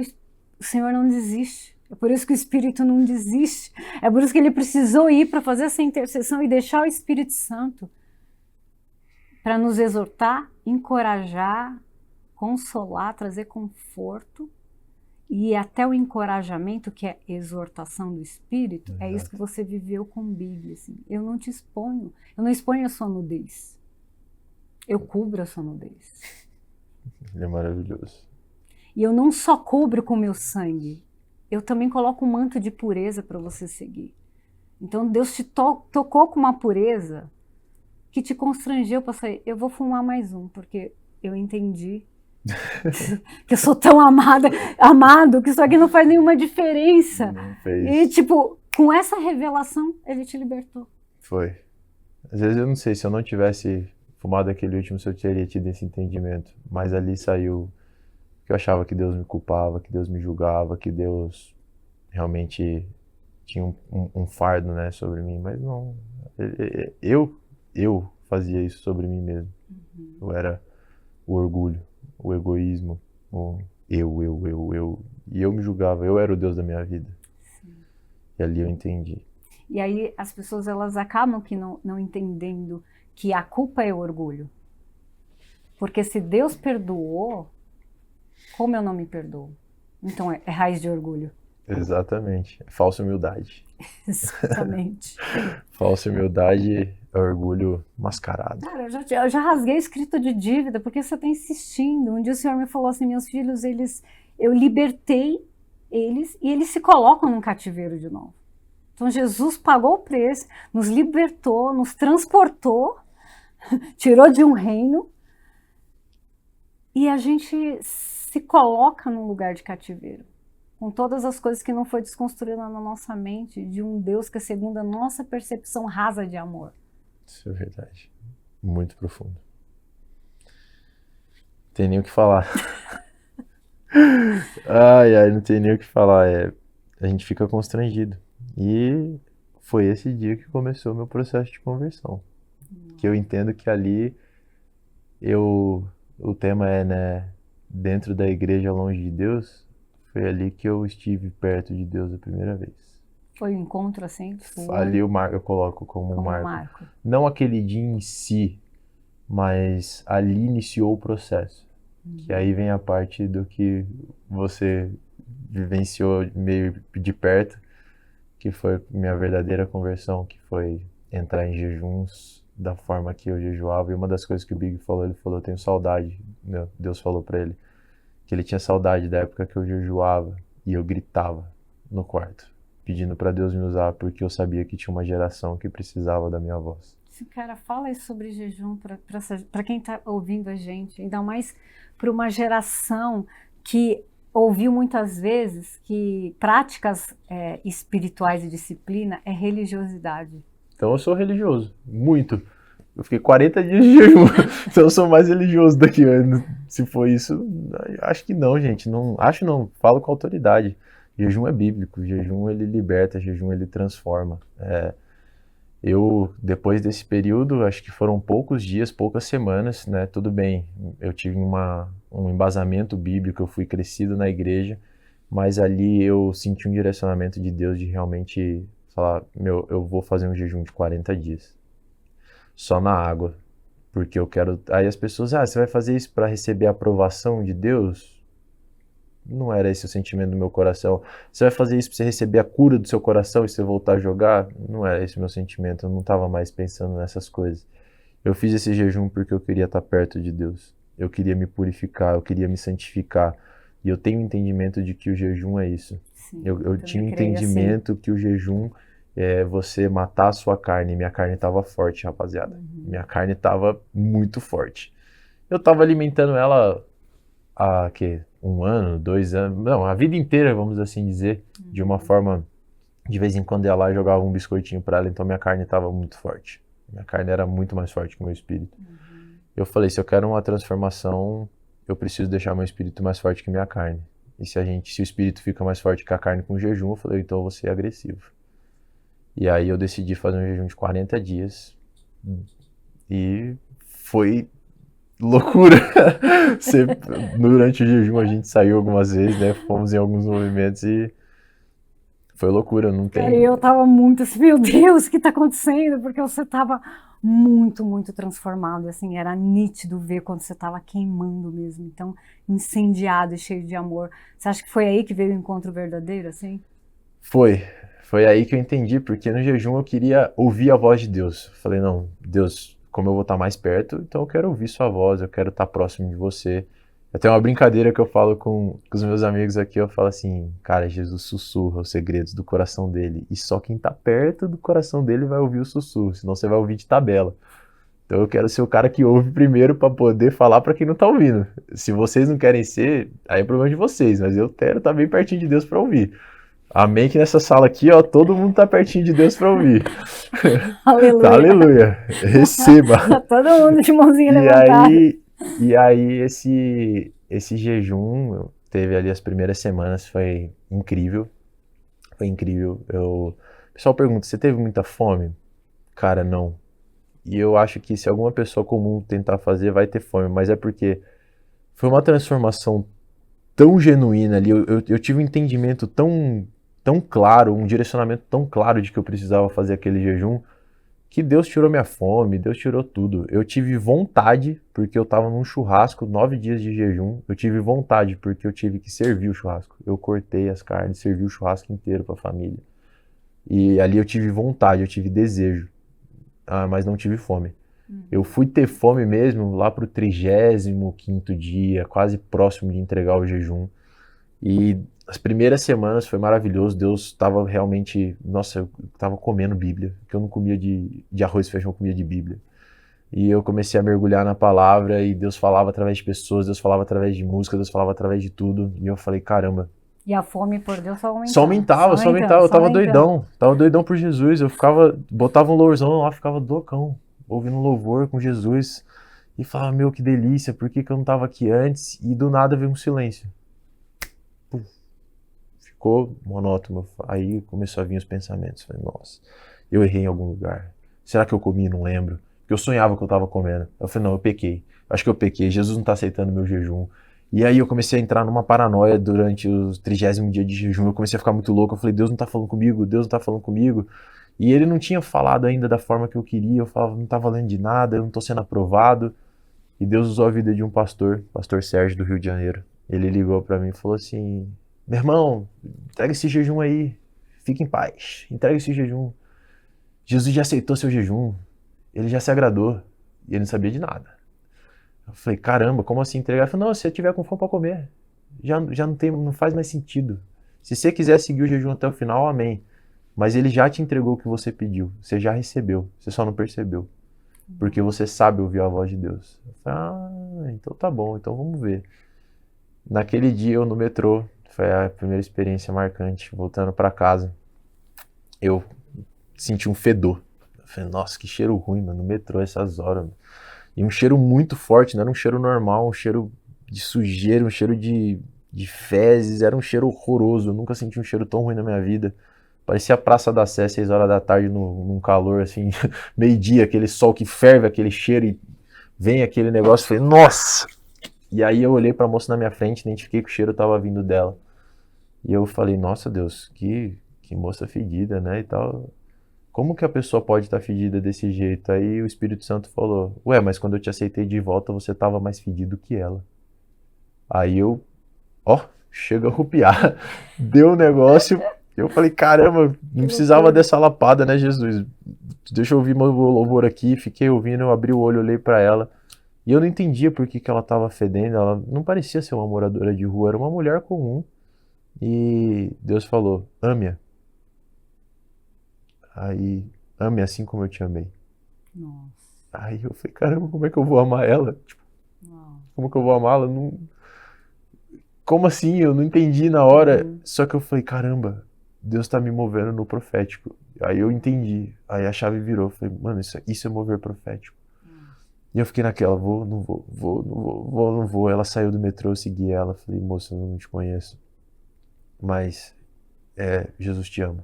o Senhor não desiste, é por isso que o Espírito não desiste, é por isso que ele precisou ir para fazer essa intercessão e deixar o Espírito Santo para nos exortar, encorajar, consolar, trazer conforto e até o encorajamento, que é exortação do Espírito. Exato. É isso que você viveu com Bíblia. Assim. Eu não te exponho, eu não exponho a sua nudez. Eu cubro a sua nudez. Ele é maravilhoso. E eu não só cubro com meu sangue, eu também coloco um manto de pureza para você seguir. Então Deus te tocou com uma pureza que te constrangeu para sair. Eu vou fumar mais um, porque eu entendi que eu sou tão amado, que isso aqui não faz nenhuma diferença. Não fez. E tipo, com essa revelação, ele te libertou. Foi. Às vezes eu não sei, se eu não tivesse fumado aquele último, se eu teria tido esse entendimento. Mas ali saiu que eu achava que Deus me culpava, que Deus me julgava, que Deus realmente tinha um fardo, né, sobre mim. Mas não, eu fazia isso sobre mim mesmo. Eu era o orgulho, o egoísmo, o eu. E eu me julgava, eu era o Deus da minha vida. Sim. E ali eu entendi. E aí as pessoas elas acabam que não entendendo que a culpa é o orgulho. Porque se Deus perdoou, como eu não me perdoo? Então é raiz de orgulho. Exatamente. É falsa humildade. Exatamente. Falsa humildade é orgulho mascarado. Cara, eu já rasguei escrito de dívida, porque você está insistindo. Um dia o Senhor me falou assim, meus filhos, eu libertei eles e eles se colocam num cativeiro de novo. Então Jesus pagou o preço, nos libertou, nos transportou, tirou de um reino e a gente se coloca num lugar de cativeiro. Com todas as coisas que não foi desconstruída na nossa mente, de um Deus que é segundo a nossa percepção rasa de amor. Isso é verdade. Muito profundo. Não tem nem o que falar. Ai, não tem nem o que falar. A gente fica constrangido. E foi esse dia que começou o meu processo de conversão. Que eu entendo que ali o tema é, né, dentro da igreja longe de Deus. Foi ali que eu estive perto de Deus a primeira vez. Foi um encontro assim? Tipo, Ali eu coloco como um marco. Não aquele dia em si, mas ali iniciou o processo. Que aí vem a parte do que você vivenciou meio de perto, que foi minha verdadeira conversão, que foi entrar em jejuns da forma que eu jejuava. E uma das coisas que o Big falou, ele falou, eu tenho saudade, né? Deus falou pra ele, que ele tinha saudade da época que eu jejuava e eu gritava no quarto, pedindo pra Deus me usar, porque eu sabia que tinha uma geração que precisava da minha voz. Sim, cara, fala aí sobre jejum para quem está ouvindo a gente, ainda mais para uma geração que ouviu muitas vezes que práticas espirituais e disciplina é religiosidade. Então eu sou religioso, muito. Eu fiquei 40 dias de jejum, então eu sou mais religioso daqui a ano. Se for isso, acho que não, gente. Não, acho não, falo com autoridade. Jejum é bíblico, jejum ele liberta, jejum ele transforma. Eu, depois desse período, acho que foram poucos dias, poucas semanas, né? Tudo bem, eu tive um embasamento bíblico, eu fui crescido na igreja, mas ali eu senti um direcionamento de Deus de realmente falar, meu, eu vou fazer um jejum de 40 dias, só na água, porque eu quero... Aí as pessoas, você vai fazer isso para receber a aprovação de Deus? Não era esse o sentimento do meu coração. Você vai fazer isso para você receber a cura do seu coração e você voltar a jogar? Não era esse o meu sentimento. Eu não estava mais pensando nessas coisas. Eu fiz esse jejum porque eu queria estar perto de Deus. Eu queria me purificar, eu queria me santificar. E eu tenho entendimento de que o jejum é isso. Sim, eu tinha entendimento assim, que o jejum é você matar a sua carne. Minha carne estava forte, rapaziada. Minha carne estava muito forte. Eu estava alimentando ela há, 1 ano, 2 anos, não, a vida inteira, vamos assim dizer, de uma forma, de vez em quando eu ia lá e jogava um biscoitinho para ela, então minha carne estava muito forte. Minha carne era muito mais forte que o meu espírito. Eu falei, se eu quero uma transformação, eu preciso deixar meu espírito mais forte que minha carne. E se o espírito fica mais forte que a carne com jejum, eu falei, então eu vou ser agressivo. E aí eu decidi fazer um jejum de 40 dias e foi loucura. Durante o jejum a gente saiu algumas vezes, né? Fomos em alguns movimentos e foi loucura, não tem... Cara, eu tava muito assim, meu Deus, o que tá acontecendo? Porque você tava muito, muito transformado, assim, era nítido ver quando você tava queimando mesmo, então incendiado e cheio de amor. Você acha que foi aí que veio o encontro verdadeiro, assim? Foi aí que eu entendi, porque no jejum eu queria ouvir a voz de Deus. Falei, não, Deus, como eu vou estar mais perto, então eu quero ouvir sua voz, eu quero estar próximo de você. Até uma brincadeira que eu falo com os meus amigos aqui, eu falo assim, cara, Jesus sussurra os segredos do coração dele, e só quem tá perto do coração dele vai ouvir o sussurro, senão você vai ouvir de tabela. Então eu quero ser o cara que ouve primeiro para poder falar para quem não tá ouvindo. Se vocês não querem ser, aí é problema de vocês, mas eu quero estar bem pertinho de Deus para ouvir. Amém que nessa sala aqui, ó, todo mundo tá pertinho de Deus para ouvir. Aleluia. Tá, aleluia. Receba. Todo mundo de mãozinha levantada. E aí esse jejum, teve ali as primeiras semanas, foi incrível. Foi incrível. O pessoal pergunta, você teve muita fome? Cara, não. E eu acho que se alguma pessoa comum tentar fazer, vai ter fome. Mas é porque foi uma transformação tão genuína ali. Eu tive um entendimento tão claro, um direcionamento tão claro de que eu precisava fazer aquele jejum, que Deus tirou minha fome, Deus tirou tudo. Eu tive vontade, porque eu estava num churrasco, 9 dias de jejum. Eu tive vontade, porque eu tive que servir o churrasco. Eu cortei as carnes, servi o churrasco inteiro para a família. E ali eu tive vontade, eu tive desejo, mas não tive fome. Eu fui ter fome mesmo lá pro 35º dia, quase próximo de entregar o jejum. E as primeiras semanas foi maravilhoso, Deus estava realmente... Nossa, eu estava comendo Bíblia, porque eu não comia de arroz e feijão, eu comia de Bíblia. E eu comecei a mergulhar na palavra e Deus falava através de pessoas, Deus falava através de música, Deus falava através de tudo. E eu falei, caramba. E a fome por Deus só aumentava. Só aumentava. Eu tava doidão por Jesus. Eu botava um lourzão lá, ficava loucão, ouvindo louvor com Jesus. E falava, meu, que delícia, por que eu não tava aqui antes? E do nada veio um silêncio. Ficou monótono. Aí começou a vir os pensamentos. Falei, nossa, eu errei em algum lugar. Será que eu comi? Não lembro. Porque eu sonhava que eu tava comendo. Eu falei, não, eu pequei. Acho que eu pequei. Jesus não tá aceitando meu jejum. E aí eu comecei a entrar numa paranoia durante o 30º dia de jejum, eu comecei a ficar muito louco, eu falei, Deus não tá falando comigo, Deus não tá falando comigo. E ele não tinha falado ainda da forma que eu queria, eu falava, não tá valendo de nada, eu não tô sendo aprovado. E Deus usou a vida de um pastor, pastor Sérgio do Rio de Janeiro. Ele ligou pra mim e falou assim, meu irmão, entrega esse jejum aí, fique em paz, entrega esse jejum. Jesus já aceitou seu jejum, ele já se agradou. E ele não sabia de nada. Eu falei, caramba, como assim entregar? Ele falou, não, se você tiver com fome para comer, já não faz mais sentido. Se você quiser seguir o jejum até o final, amém. Mas ele já te entregou o que você pediu, você já recebeu, você só não percebeu. Porque você sabe ouvir a voz de Deus. Eu falei, então tá bom, então vamos ver. Naquele dia eu no metrô, foi a primeira experiência marcante, voltando para casa, eu senti um fedor. Eu falei, nossa, que cheiro ruim, mano, no metrô essas horas, mano. E um cheiro muito forte, não era um cheiro normal, um cheiro de sujeira, um cheiro de fezes, era um cheiro horroroso. Eu nunca senti um cheiro tão ruim na minha vida. Parecia a Praça da Sé, 6 horas da tarde, num calor assim, meio-dia, aquele sol que ferve, aquele cheiro e vem aquele negócio. Eu falei, nossa! E aí eu olhei pra moça na minha frente, identifiquei que o cheiro tava vindo dela. E eu falei, nossa Deus, que moça fedida, né, e tal. Como que a pessoa pode estar fedida desse jeito? Aí o Espírito Santo falou, ué, mas quando eu te aceitei de volta, você estava mais fedido que ela. Aí eu, chega a arrupiar. Deu um negócio, eu falei, caramba, não precisava dessa lapada, né, Jesus? Deixa eu ouvir meu louvor aqui, fiquei ouvindo, eu abri o olho, olhei pra ela. E eu não entendia por que ela estava fedendo, ela não parecia ser uma moradora de rua, era uma mulher comum. E Deus falou, ame-a. Aí, ame assim como eu te amei. Nossa. Aí eu falei, caramba, como é que eu vou amar ela? Tipo, como que eu vou amá-la? Não... Como assim? Eu não entendi na hora. Só que eu falei, caramba, Deus tá me movendo no profético. Aí eu entendi. Aí a chave virou. Eu falei, mano, isso é mover profético. E eu fiquei naquela, vou, não vou, vou, não vou, vou, não vou. Ela saiu do metrô, eu segui ela. Falei, moça, eu não te conheço. Mas, Jesus te ama.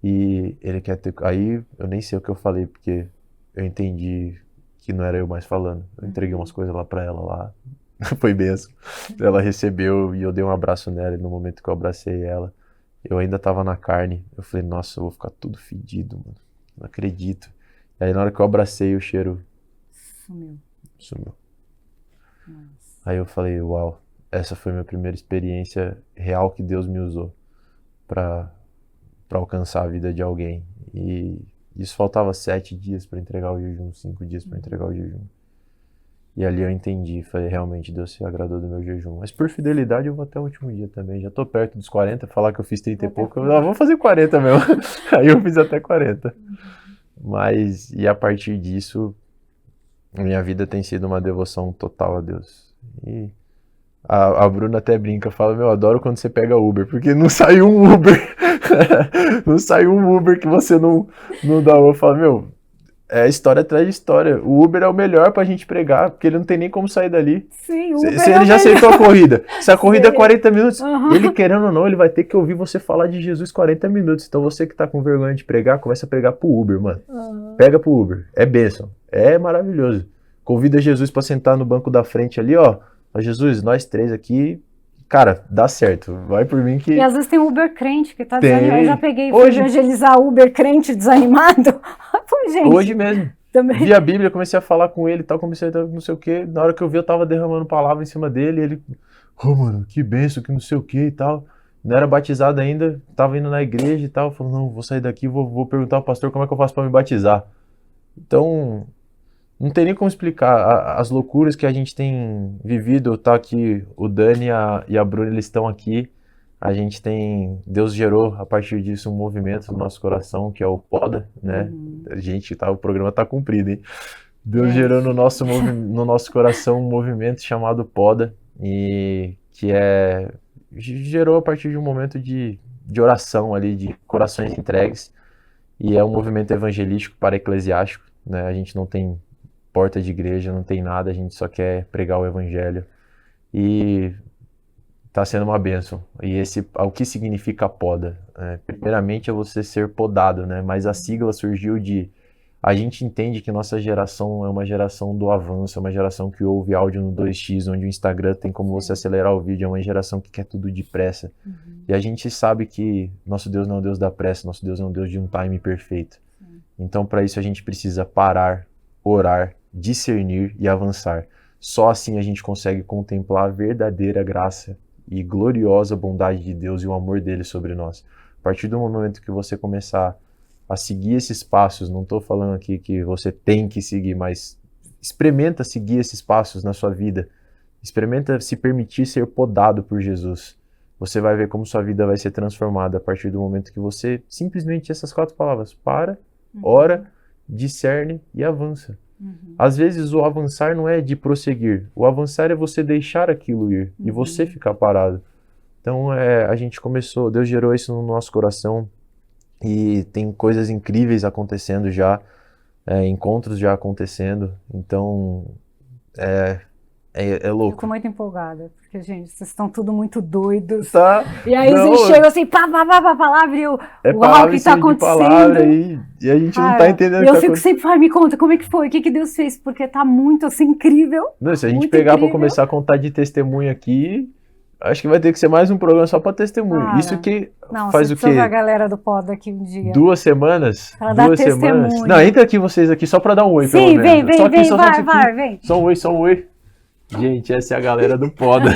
E ele quer ter... Aí eu nem sei o que eu falei, porque eu entendi que não era eu mais falando. Eu entreguei umas coisas lá pra ela lá. Foi benção. Ela recebeu e eu dei um abraço nela. E no momento que eu abracei ela, eu ainda tava na carne. Eu falei, nossa, eu vou ficar tudo fedido, mano. Não acredito. E aí na hora que eu abracei, o cheiro sumiu. Aí eu falei, uau, essa foi a minha primeira experiência real que Deus me usou pra alcançar a vida de alguém. E isso faltava 7 dias para entregar o jejum, 5 dias para entregar o jejum. E ali eu entendi, falei, realmente Deus se agradou do meu jejum. Mas por fidelidade eu vou até o último dia também. Já tô perto dos 40, falar que eu fiz 30 e pouco, vou fazer 40 mesmo. Aí eu fiz até 40. Mas, e a partir disso, minha vida tem sido uma devoção total a Deus. E a Bruna até brinca, fala, eu adoro quando você pega Uber, porque não saiu um Uber, não saiu um Uber que você não dá. Eu falo, é história atrás de história. O Uber é o melhor pra gente pregar, porque ele não tem nem como sair dali. Sim, Uber se ele já aceitou a corrida, se a corrida é 40 minutos, Uhum. ele querendo ou não, ele vai ter que ouvir você falar de Jesus 40 minutos. Então você que tá com vergonha de pregar, começa a pregar pro Uber, mano. Pega pro Uber, é bênção, é maravilhoso. Convida Jesus pra sentar no banco da frente ali, ó. Jesus, nós 3 aqui, cara, dá certo, vai por mim que... E às vezes tem Uber crente que tá desanimado. Eu já peguei, fui Hoje... evangelizar Uber crente desanimado. Pô, gente. Hoje mesmo. Também. Vi a Bíblia, comecei a falar com ele e tal, comecei a não sei o que. Na hora que eu vi, eu tava derramando palavra em cima dele. E ele, mano, que benção, que não sei o que e tal. Não era batizado ainda, tava indo na igreja e tal. Falou, não, vou sair daqui, vou perguntar ao pastor como é que eu faço pra me batizar. Então, não tem nem como explicar as loucuras que a gente tem vivido. Tá aqui, o Dani e a Bruna, eles estão aqui. A gente tem, Deus gerou a partir disso um movimento no nosso coração, que é o Poda, né? A gente o programa tá cumprido, hein? Deus gerou no nosso coração um movimento chamado Poda, e que gerou a partir de um momento de oração ali, de corações entregues, e é um movimento evangelístico para eclesiástico, né? A gente não tem porta de igreja, não tem nada, a gente só quer pregar o evangelho. E tá sendo uma bênção. E o que significa poda? Primeiramente é você ser podado, né? Mas a sigla surgiu de A gente entende que nossa geração é uma geração do avanço, é uma geração que ouve áudio no 2x, onde o Instagram tem como você acelerar o vídeo, é uma geração que quer tudo depressa. E a gente sabe que nosso Deus não é um Deus da pressa, nosso Deus é um Deus de um time perfeito. Então, para isso, a gente precisa parar, orar, discernir e avançar. Só assim a gente consegue contemplar a verdadeira graça e gloriosa bondade de Deus e o amor dele sobre nós. A partir do momento que você começar a seguir esses passos, não estou falando aqui que você tem que seguir, mas experimenta seguir esses passos na sua vida. Experimenta se permitir ser podado por Jesus. Você vai ver como sua vida vai ser transformada a partir do momento que você simplesmente essas 4 palavras, para, ora, discerne e avança. Às vezes o avançar não é de prosseguir, o avançar é você deixar aquilo ir e você ficar parado. Então a gente começou, Deus gerou isso no nosso coração e tem coisas incríveis acontecendo já, encontros já acontecendo, então é louco. Fico muito empolgada, porque, gente, vocês estão tudo muito doidos. Tá? E aí Não, vocês chegam assim, pá, palavra, e o uau, o que tá acontecendo? Palavra, e a gente não tá entendendo o que eu tá fico sempre, me conta, como é que foi? O que Deus fez? Porque tá muito, assim, incrível. Não, se a gente pegar pra começar a contar de testemunho aqui, acho que vai ter que ser mais um programa só pra testemunho. Isso que faz o quê? Não, a galera do pod aqui um dia. 2 semanas? Pra dar 2 semanas? testemunho. Não, entra aqui vocês aqui só pra dar um oi, pelo menos. Sim, vem, vem. Só um oi. Gente, essa é a galera do Poda.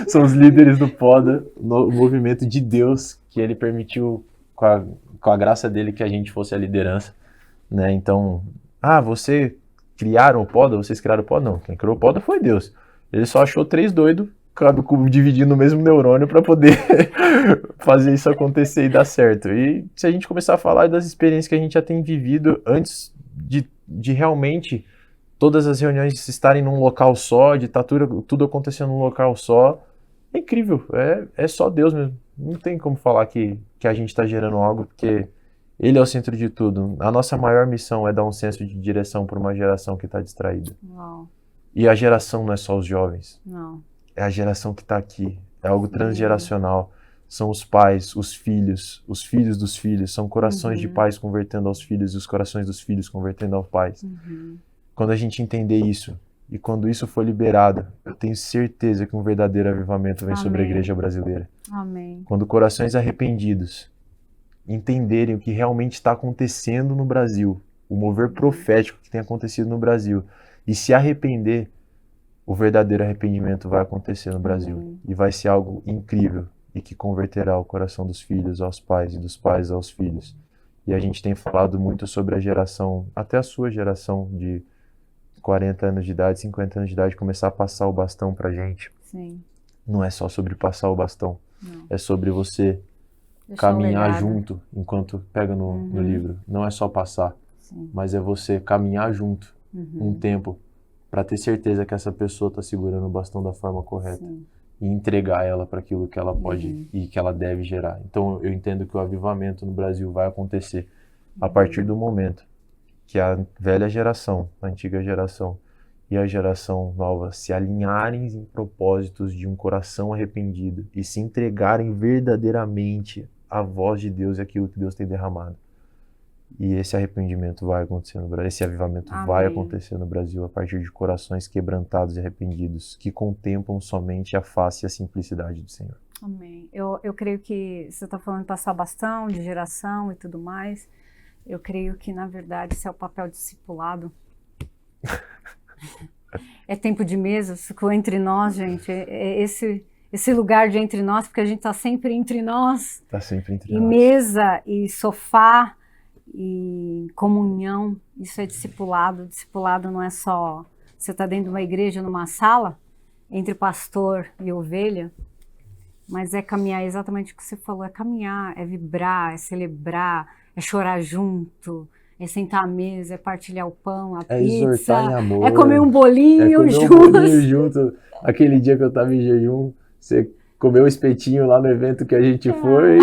São os líderes do Poda, no movimento de Deus, que ele permitiu, com a graça dele, que a gente fosse a liderança, né? Então, vocês criaram o Poda? Não, quem criou o Poda foi Deus. Ele só achou 3 doidos, dividindo o mesmo neurônio para poder fazer isso acontecer e dar certo. E se a gente começar a falar das experiências que a gente já tem vivido antes de realmente todas as reuniões estarem num local só, de estar tudo acontecendo num local só, é incrível, é só Deus mesmo. Não tem como falar que a gente está gerando algo, porque Ele é o centro de tudo. A nossa maior missão é dar um senso de direção para uma geração que está distraída. Uau. E a geração não é só os jovens. Não. É a geração que está aqui. É algo transgeracional. São os pais, os filhos dos filhos. São corações de pais convertendo aos filhos e os corações dos filhos convertendo aos pais. Quando a gente entender isso, e quando isso for liberado, eu tenho certeza que um verdadeiro avivamento vem sobre a igreja brasileira. Amém. Quando corações arrependidos entenderem o que realmente está acontecendo no Brasil, o mover profético que tem acontecido no Brasil, e se arrepender, o verdadeiro arrependimento vai acontecer no Brasil. E vai ser algo incrível, e que converterá o coração dos filhos aos pais, e dos pais aos filhos. E a gente tem falado muito sobre a geração, até a sua geração de 40 anos de idade, 50 anos de idade, começar a passar o bastão pra gente. Sim. Não é só sobre passar o bastão. Não. É sobre você caminhar junto, enquanto pega no livro. Não é só passar, mas é você caminhar junto um tempo para ter certeza que essa pessoa está segurando o bastão da forma correta. E entregar ela para aquilo que ela pode e que ela deve gerar. Então eu entendo que o avivamento no Brasil vai acontecer a partir do momento que a velha geração, a antiga geração e a geração nova se alinharem em propósitos de um coração arrependido e se entregarem verdadeiramente à voz de Deus e aquilo que Deus tem derramado. E esse arrependimento vai acontecer no Brasil, esse avivamento vai acontecer no Brasil a partir de corações quebrantados e arrependidos que contemplam somente a face e a simplicidade do Senhor. Amém. Eu creio que você está falando de passar bastão, de geração e tudo mais. Eu creio que, na verdade, esse é o papel discipulado. É tempo de mesa, ficou entre nós, gente. É esse lugar de entre nós, porque a gente está sempre entre nós. Está sempre entre nós. E mesa, e sofá, e comunhão, isso é discipulado. Discipulado não é só você está dentro de uma igreja, numa sala, entre pastor e ovelha, mas é caminhar, exatamente o que você falou, é caminhar, é vibrar, é celebrar, é chorar junto, é sentar à mesa, é partilhar o pão, a pizza, exortar em amor, é comer um bolinho junto. Aquele dia que eu estava em jejum, você comer o espetinho lá no evento que a gente foi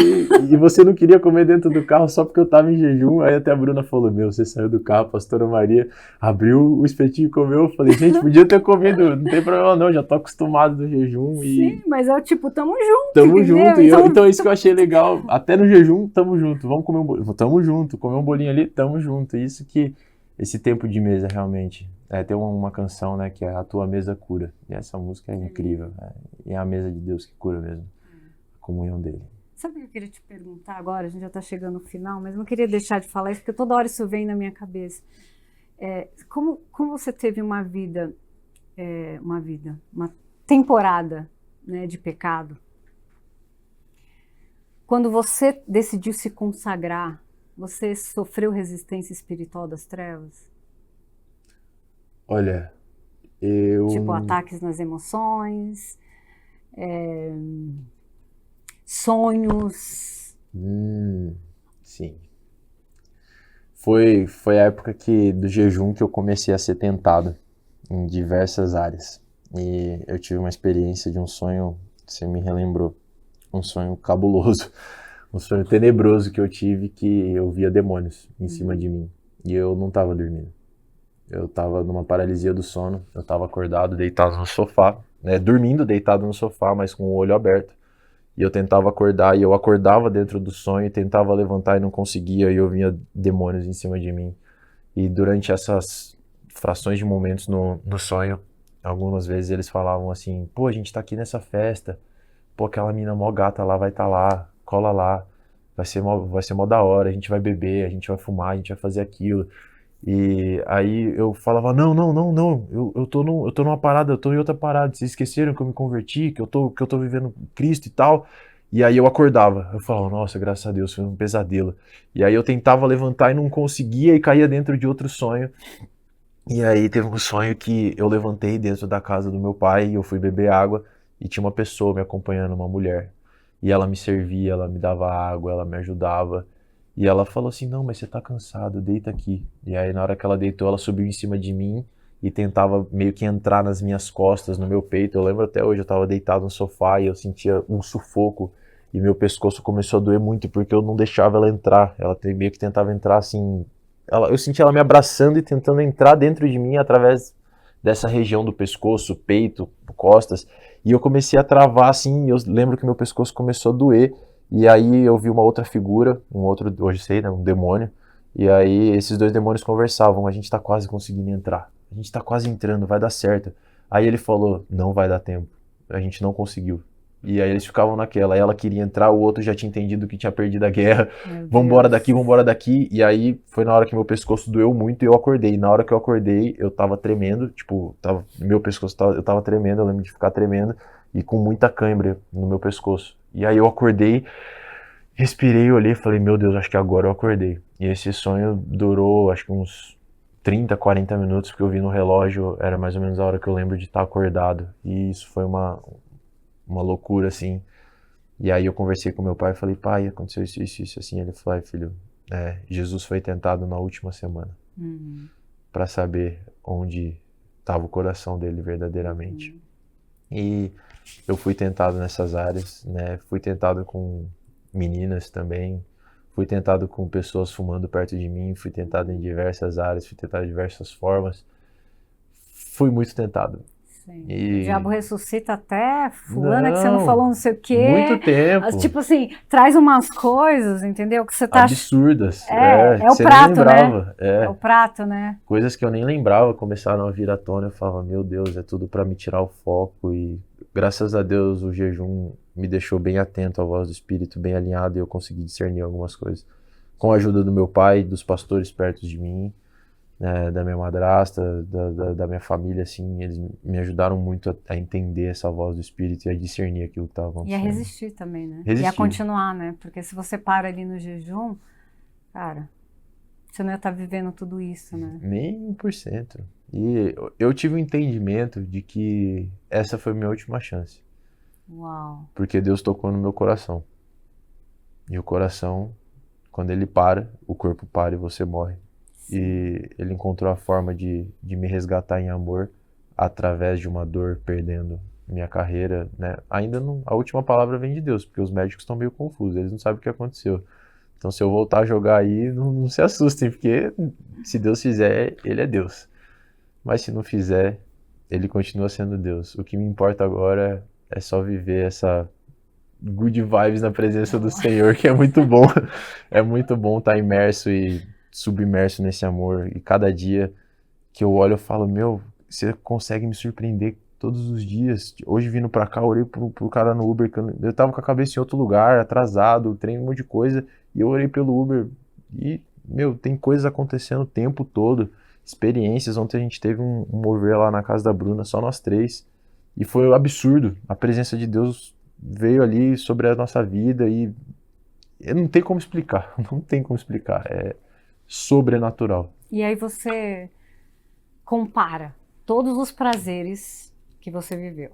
e você não queria comer dentro do carro só porque eu tava em jejum. Aí até a Bruna falou, você saiu do carro, a pastora Maria abriu o espetinho e comeu. Eu falei, gente, podia ter comido, não tem problema não, já tô acostumado do jejum. Sim, mas é tipo, tamo junto. Tamo junto, então isso que eu achei legal, até no jejum, tamo junto, vamos comer um bolinho, tamo junto, comer um bolinho ali, tamo junto. Isso que, esse tempo de mesa realmente, tem uma canção, né, que é A Tua Mesa Cura, e essa música é incrível, e é a mesa de Deus que cura mesmo, a comunhão dele. Sabe o que eu queria te perguntar agora? A gente já tá chegando no final, mas não queria deixar de falar isso, porque toda hora isso vem na minha cabeça. Como você teve uma temporada, né, de pecado, quando você decidiu se consagrar, você sofreu resistência espiritual das trevas? Olha, Tipo, ataques nas emoções, sonhos. Sim. Foi a época do jejum que eu comecei a ser tentado em diversas áreas. E eu tive uma experiência de um sonho, você me relembrou, um sonho cabuloso, um sonho tenebroso que eu tive, que eu via demônios em cima de mim. E eu não estava dormindo. Eu estava numa paralisia do sono, eu estava acordado, deitado no sofá, né, dormindo deitado no sofá, mas com o olho aberto. E eu tentava acordar, e eu acordava dentro do sonho, tentava levantar e não conseguia, e eu vinha demônios em cima de mim. E durante essas frações de momentos no sonho, algumas vezes eles falavam assim, pô, a gente tá aqui nessa festa, pô, aquela mina mó gata lá vai estar lá, cola lá, vai ser mó da hora, a gente vai beber, a gente vai fumar, a gente vai fazer aquilo. E aí eu falava, não, eu tô numa parada, eu tô em outra parada, vocês esqueceram que eu me converti, que eu tô vivendo Cristo e tal. E aí eu acordava, eu falava, nossa, graças a Deus, foi um pesadelo. E aí eu tentava levantar e não conseguia e caía dentro de outro sonho. E aí teve um sonho que eu levantei dentro da casa do meu pai e eu fui beber água e tinha uma pessoa me acompanhando, uma mulher. E ela me servia, ela me dava água, ela me ajudava. E ela falou assim, não, mas você tá cansado, deita aqui. E aí na hora que ela deitou, ela subiu em cima de mim e tentava meio que entrar nas minhas costas, no meu peito. Eu lembro até hoje, eu tava deitado no sofá e eu sentia um sufoco e meu pescoço começou a doer muito porque eu não deixava ela entrar. Ela meio que tentava entrar assim, eu senti ela me abraçando e tentando entrar dentro de mim através dessa região do pescoço, peito, costas. E eu comecei a travar assim, e eu lembro que meu pescoço começou a doer. E aí eu vi uma outra figura, hoje sei, né, um demônio. E aí esses dois demônios conversavam, a gente tá quase conseguindo entrar. A gente tá quase entrando, vai dar certo. Aí ele falou, não vai dar tempo, a gente não conseguiu. E aí eles ficavam naquela, ela queria entrar, o outro já tinha entendido que tinha perdido a guerra. Vambora daqui. E aí foi na hora que meu pescoço doeu muito e eu acordei. Na hora que eu acordei, eu tava tremendo, tipo, meu pescoço, eu tava tremendo, eu lembro de ficar tremendo e com muita cãibra no meu pescoço. E aí eu acordei, respirei, olhei e falei, meu Deus, acho que agora eu acordei. E esse sonho durou, acho que uns 30, 40 minutos, porque eu vi no relógio, era mais ou menos a hora que eu lembro de estar acordado. E isso foi uma loucura, assim. E aí eu conversei com meu pai e falei, pai, aconteceu isso, assim. Ele falou, filho, Jesus foi tentado na última semana. Para saber onde estava o coração dele verdadeiramente. E eu fui tentado nessas áreas, né? Fui tentado com meninas também. Fui tentado com pessoas fumando perto de mim. Fui tentado em diversas áreas. Fui tentado de diversas formas. Fui muito tentado. Sim. O diabo ressuscita até fulana que você não falou não sei o quê. Muito tempo. Tipo assim, traz umas coisas, entendeu? Que você tá... absurdas. É o prato, né? É o prato, né? Coisas que eu nem lembrava começaram a vir à tona. Eu falava, meu Deus, é tudo pra me tirar o foco. E graças a Deus o jejum me deixou bem atento à voz do Espírito, bem alinhado, e eu consegui discernir algumas coisas. Com a ajuda do meu pai, dos pastores perto de mim, né, da minha madrasta, da minha família, assim, eles me ajudaram muito a entender essa voz do Espírito e a discernir aquilo que estava acontecendo. E a resistir também, né? Resistir. E a continuar, né? Porque se você para ali no jejum, cara, você não ia estar vivendo tudo isso, né? Nem 1%. E eu tive um entendimento de que essa foi a minha última chance. Uau. Porque Deus tocou no meu coração. E o coração, quando ele para, o corpo para e você morre. Sim. E ele encontrou a forma de me resgatar em amor através de uma dor, perdendo minha carreira, né? Ainda não, a última palavra vem de Deus, porque os médicos estão meio confusos, eles não sabem o que aconteceu. Então, se eu voltar a jogar aí, não se assustem, porque se Deus fizer, Ele é Deus. Mas se não fizer, Ele continua sendo Deus. O que me importa agora é só viver essa good vibes na presença do Senhor, que é muito bom. É muito bom estar imerso e submerso nesse amor. E cada dia que eu olho, eu falo, meu, você consegue me surpreender todos os dias. Hoje vindo pra cá, eu orei pro cara no Uber, que eu tava com a cabeça em outro lugar, atrasado, treino um monte de coisa, e eu orei pelo Uber. E, meu, tem coisas acontecendo o tempo todo. Experiências. Ontem a gente teve um mover lá na casa da Bruna, só nós três. E foi absurdo. A presença de Deus veio ali sobre a nossa vida e não tem como explicar. Não tem como explicar. É sobrenatural. E aí você compara todos os prazeres que você viveu,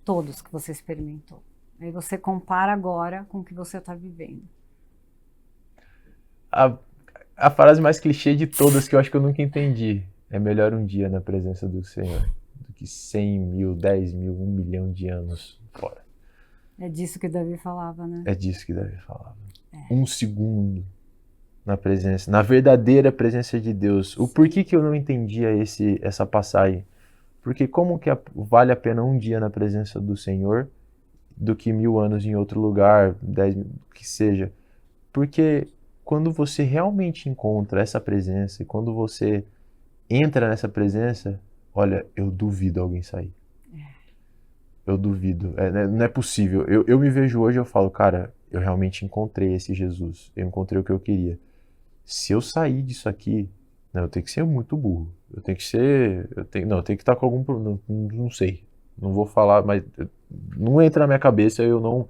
todos que você experimentou. Aí você compara agora com o que você está vivendo. A frase mais clichê de todas que eu acho que eu nunca entendi é melhor um dia na presença do Senhor do que 100 mil, 10 mil, 1 milhão de anos fora. É disso que Davi falava, né? É disso que Davi falava. Um segundo na presença, na verdadeira presença de Deus. O porquê que eu não entendia essa passagem? Porque como que vale a pena um dia na presença do Senhor do que 1000 anos em outro lugar, 10 mil, que seja? Porque quando você realmente encontra essa presença e quando você entra nessa presença, olha, eu duvido alguém sair. Eu duvido. Não é possível. Eu me vejo hoje e eu falo, cara, eu realmente encontrei esse Jesus. Eu encontrei o que eu queria. Se eu sair disso aqui, eu tenho que ser muito burro. Eu tenho que ser... Eu tenho que estar com algum problema. Não sei. Não vou falar, mas não entra na minha cabeça eu não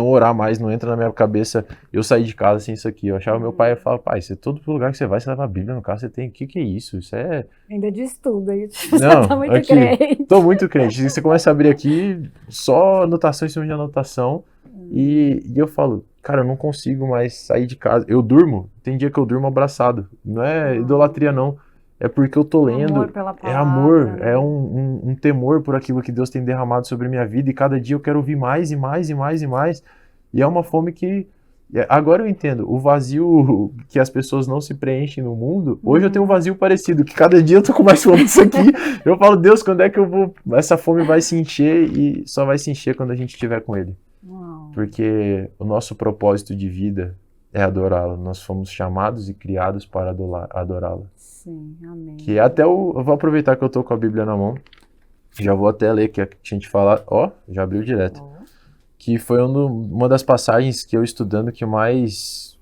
orar mais, não entra na minha cabeça eu sair de casa sem isso aqui. Eu achava meu pai e falava, pai, todo lugar que você vai, você leva a Bíblia no carro, você tem... O que é isso? Isso é... Ainda de estudo aí. Não, tá muito aqui, crente. tô muito crente. Você começa a abrir aqui, só anotação em cima de anotação, e eu falo, cara, eu não consigo mais sair de casa. Eu durmo, tem dia que eu durmo abraçado. Não é idolatria, não. É porque eu tô lendo. Amor pela palavra, é amor, né? é um temor por aquilo que Deus tem derramado sobre a minha vida, e cada dia eu quero ouvir mais e mais e mais e mais. E é uma fome que... Agora eu entendo, o vazio que as pessoas não se preenchem no mundo, hoje eu tenho um vazio parecido, que cada dia eu tô com mais fome disso aqui. Eu falo, Deus, quando é que eu vou... Essa fome vai se encher e só vai se encher quando a gente estiver com Ele. Uau. Porque o nosso propósito de vida é adorá-lo. Nós fomos chamados e criados para adorá-lo. Sim, amém. Que até eu vou aproveitar que eu tô com a Bíblia na mão, já vou até ler que a gente fala, já abriu direto. Que foi uma das passagens que eu estudando que mais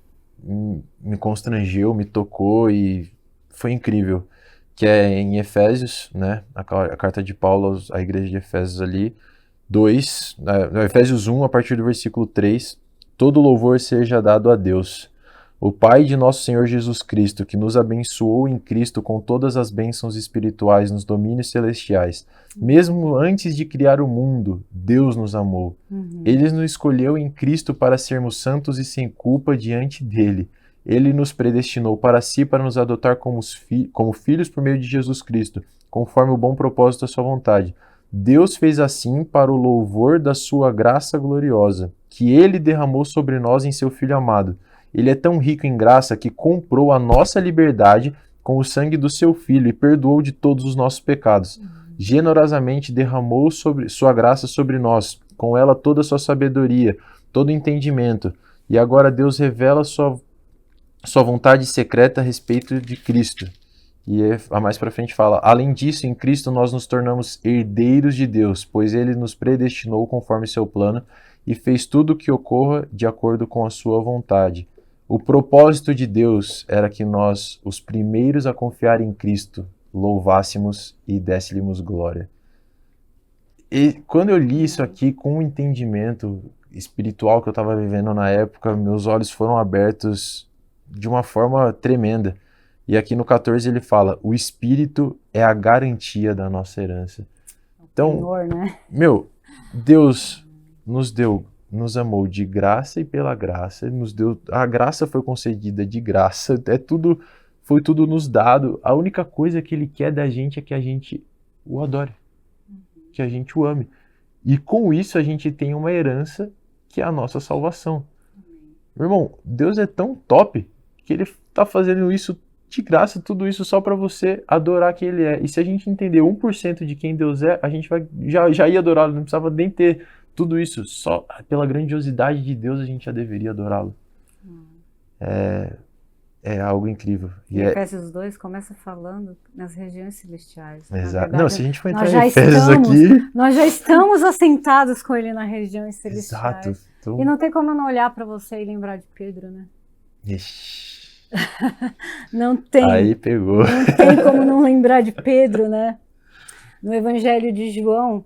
me constrangeu, me tocou e foi incrível, que é em Efésios, né, a carta de Paulo à igreja de Efésios ali, 2, Efésios 1, a partir do versículo 3, todo louvor seja dado a Deus, o Pai de nosso Senhor Jesus Cristo, que nos abençoou em Cristo com todas as bênçãos espirituais nos domínios celestiais. Mesmo antes de criar o mundo, Deus nos amou. Ele nos escolheu em Cristo para sermos santos e sem culpa diante dele. Ele nos predestinou para si para nos adotar como filhos por meio de Jesus Cristo, conforme o bom propósito da sua vontade. Deus fez assim para o louvor da sua graça gloriosa, que ele derramou sobre nós em seu Filho amado. Ele é tão rico em graça que comprou a nossa liberdade com o sangue do seu Filho e perdoou de todos os nossos pecados. Generosamente derramou sua graça sobre nós, com ela toda a sua sabedoria, todo o entendimento. E agora Deus revela sua vontade secreta a respeito de Cristo. E a mais para frente fala, além disso, em Cristo nós nos tornamos herdeiros de Deus, pois Ele nos predestinou conforme seu plano e fez tudo o que ocorra de acordo com a sua vontade. O propósito de Deus era que nós, os primeiros a confiar em Cristo, louvássemos e desse-lhes glória. E quando eu li isso aqui com o entendimento espiritual que eu estava vivendo na época, meus olhos foram abertos de uma forma tremenda. E aqui no 14 ele fala, o Espírito é a garantia da nossa herança. Então, Senhor, né? Deus nos amou de graça e pela graça, a graça foi concedida de graça, foi tudo nos dado. A única coisa que ele quer da gente é que a gente o adore, que a gente o ame. E com isso a gente tem uma herança que é a nossa salvação. Meu irmão, Deus é tão top que Ele está fazendo isso de graça, tudo isso só para você adorar quem Ele é. E se a gente entender 1% de quem Deus é, a gente vai já ia adorá-lo, não precisava nem ter tudo isso. Só pela grandiosidade de Deus a gente já deveria adorá-lo. É algo incrível. E Efésios 2 começa falando nas regiões celestiais. Exato. Verdade, não, se a gente for entrar em Efésios aqui... Nós já estamos assentados com Ele nas regiões celestiais. Exato. Então... E não tem como não olhar para você e lembrar de Pedro, né? Ixi. Não tem. Aí pegou. Não tem como não lembrar de Pedro, né? No Evangelho de João,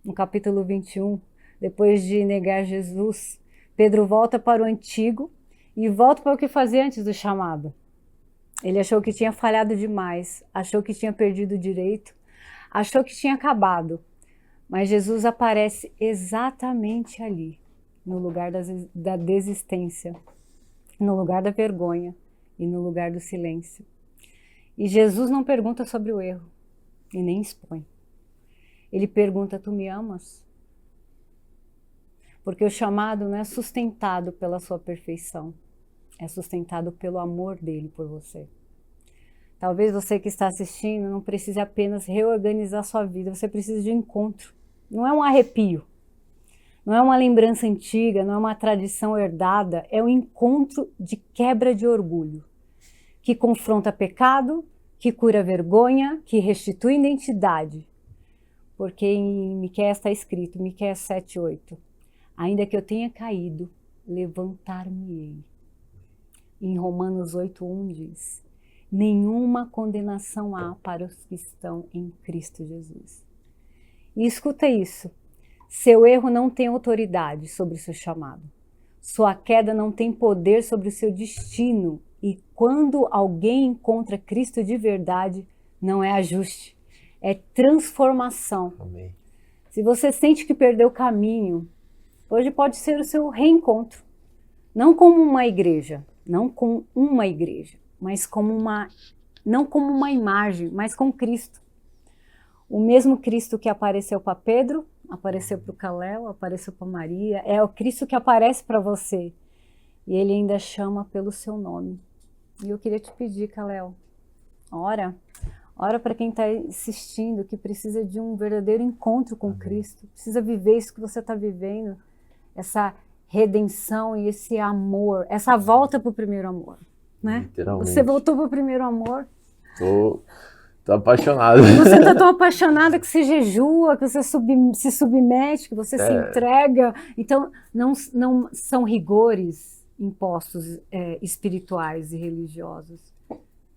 no capítulo 21, depois de negar Jesus, Pedro volta para o antigo e volta para o que fazia antes do chamado. Ele achou que tinha falhado demais, achou que tinha perdido o direito, achou que tinha acabado. Mas Jesus aparece exatamente ali, no lugar da desistência, no lugar da vergonha e no lugar do silêncio. E Jesus não pergunta sobre o erro e nem expõe. Ele pergunta: tu me amas? Porque o chamado não é sustentado pela sua perfeição, é sustentado pelo amor dele por você. Talvez você que está assistindo não precise apenas reorganizar sua vida, você precisa de um encontro. Não é um arrepio, não é uma lembrança antiga, não é uma tradição herdada, é um encontro de quebra de orgulho, que confronta pecado, que cura vergonha, que restitui identidade. Porque em Miqueias está escrito, Miqueias 7:8, ainda que eu tenha caído, levantar-me-ei. Em Romanos 8:1 diz, nenhuma condenação há para os que estão em Cristo Jesus. E escuta isso, seu erro não tem autoridade sobre o seu chamado. Sua queda não tem poder sobre o seu destino. E quando alguém encontra Cristo de verdade, não é ajuste, é transformação. Amém. Se você sente que perdeu o caminho, hoje pode ser o seu reencontro. Não como uma igreja, não com uma igreja, mas não como uma imagem, mas com Cristo. O mesmo Cristo que apareceu para Pedro, apareceu para o Caléu, apareceu para Maria, é o Cristo que aparece para você. E ele ainda chama pelo seu nome. E eu queria te pedir, Caléu, ora para quem está assistindo, que precisa de um verdadeiro encontro com Cristo, precisa viver isso que você está vivendo, essa redenção e esse amor, essa volta para o primeiro amor, né? Literalmente. Você voltou para o primeiro amor. Tô apaixonado. Você está tão apaixonada que você jejua, que você se submete, que você se entrega. Então, não são rigores impostos espirituais e religiosos.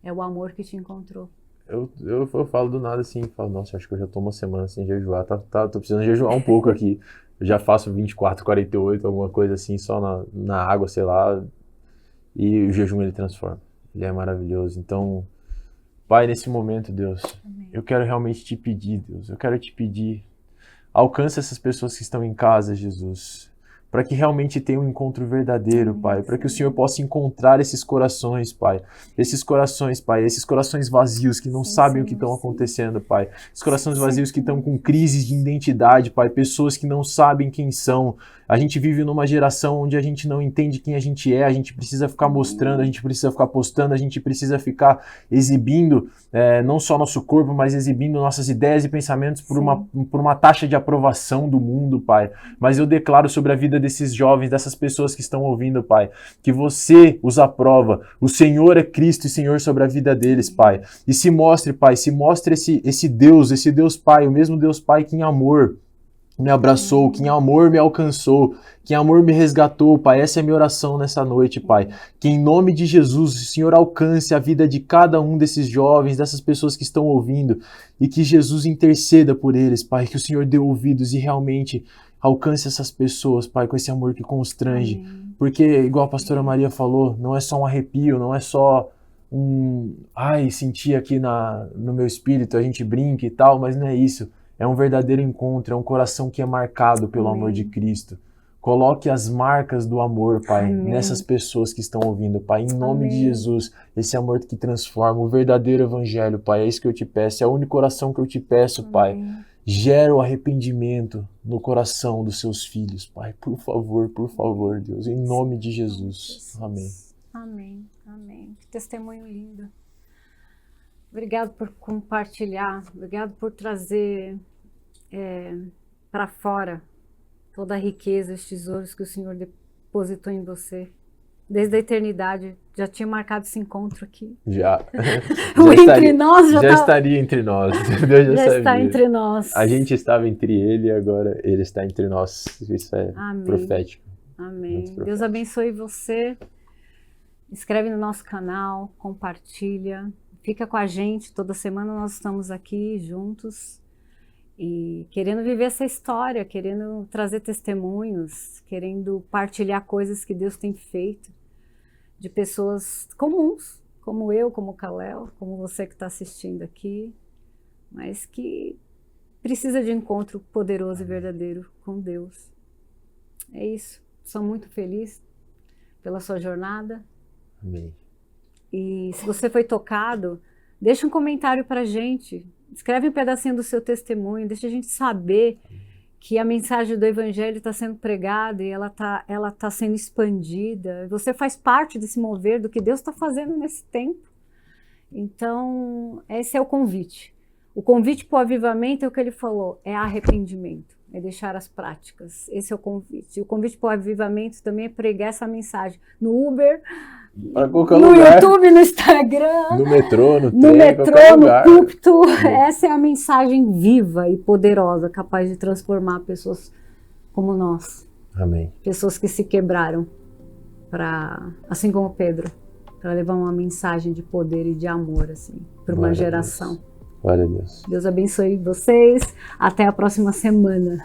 É o amor que te encontrou. Eu falo do nada assim, falo, nossa, acho que eu já tô uma semana sem jejuar, tô precisando jejuar um pouco aqui. Eu já faço 24, 48, alguma coisa assim, só na água, sei lá. E o jejum ele transforma. Ele é maravilhoso. Então, Pai, nesse momento, Deus, amém, eu quero realmente te pedir, Deus, eu quero te pedir, alcance essas pessoas que estão em casa, Jesus, para que realmente tenha um encontro verdadeiro, Pai, para que o Senhor possa encontrar esses corações, Pai, esses corações vazios que não sabem o que estão acontecendo, Pai, esses corações vazios que estão com crises de identidade, Pai, pessoas que não sabem quem são. A gente vive numa geração onde a gente não entende quem a gente é, a gente precisa ficar mostrando, a gente precisa ficar postando, a gente precisa ficar exibindo não só nosso corpo, mas exibindo nossas ideias e pensamentos por uma taxa de aprovação do mundo, Pai. Mas eu declaro sobre a vida desses jovens, dessas pessoas que estão ouvindo, Pai, que você os aprova, o Senhor é Cristo e Senhor sobre a vida deles, Pai. E se mostre, Pai, esse Deus Pai, o mesmo Deus Pai que em amor me abraçou, que em amor me alcançou, que em amor me resgatou, Pai. Essa é a minha oração nessa noite, Pai. Que em nome de Jesus, o Senhor alcance a vida de cada um desses jovens, dessas pessoas que estão ouvindo, e que Jesus interceda por eles, Pai. Que o Senhor dê ouvidos e realmente alcance essas pessoas, Pai, com esse amor que constrange. Porque, igual a pastora Maria falou, não é só um arrepio, não é só sentir aqui no meu espírito, a gente brinca e tal, mas não é isso. É um verdadeiro encontro, é um coração que é marcado pelo amor de Cristo. Coloque as marcas do amor, Pai, nessas pessoas que estão ouvindo, Pai, em nome de Jesus, esse amor que transforma, o verdadeiro evangelho, Pai, é isso que eu te peço, é a única oração que eu te peço, Pai. Gera o arrependimento no coração dos seus filhos, Pai. Por favor, Deus, em nome de Jesus. Amém. Amém, amém. Que testemunho lindo. Obrigado por compartilhar, obrigado por trazer para fora toda a riqueza, os tesouros que o Senhor depositou em você. Desde a eternidade, já tinha marcado esse encontro aqui. Já Entre nós já estaria entre nós. Deus já está entre nós. A gente estava entre ele e agora ele está entre nós. Isso é profético. Amém. Deus abençoe você. Inscreve no nosso canal, compartilha. Fica com a gente. Toda semana nós estamos aqui juntos. E querendo viver essa história, querendo trazer testemunhos, querendo partilhar coisas que Deus tem feito, de pessoas comuns, como eu, como o Kalel, como você que está assistindo aqui, mas que precisa de encontro poderoso e verdadeiro com Deus. É isso. Sou muito feliz pela sua jornada. Amém. E se você foi tocado, deixa um comentário para a gente. Escreve um pedacinho do seu testemunho, deixa a gente saber que a mensagem do Evangelho está sendo pregada e ela tá sendo expandida. Você faz parte desse mover do que Deus está fazendo nesse tempo. Então, esse é o convite. O convite para o avivamento é o que ele falou, é arrependimento, é deixar as práticas. Esse é o convite. E o convite para o avivamento também é pregar essa mensagem no Uber, no YouTube, no Instagram, no metrô, no trem, no púlpito. Essa é a mensagem viva e poderosa, capaz de transformar pessoas como nós. Amém. Pessoas que se quebraram, assim como Pedro, para levar uma mensagem de poder e de amor assim, para uma geração. Glória a Deus. Deus abençoe vocês. Até a próxima semana.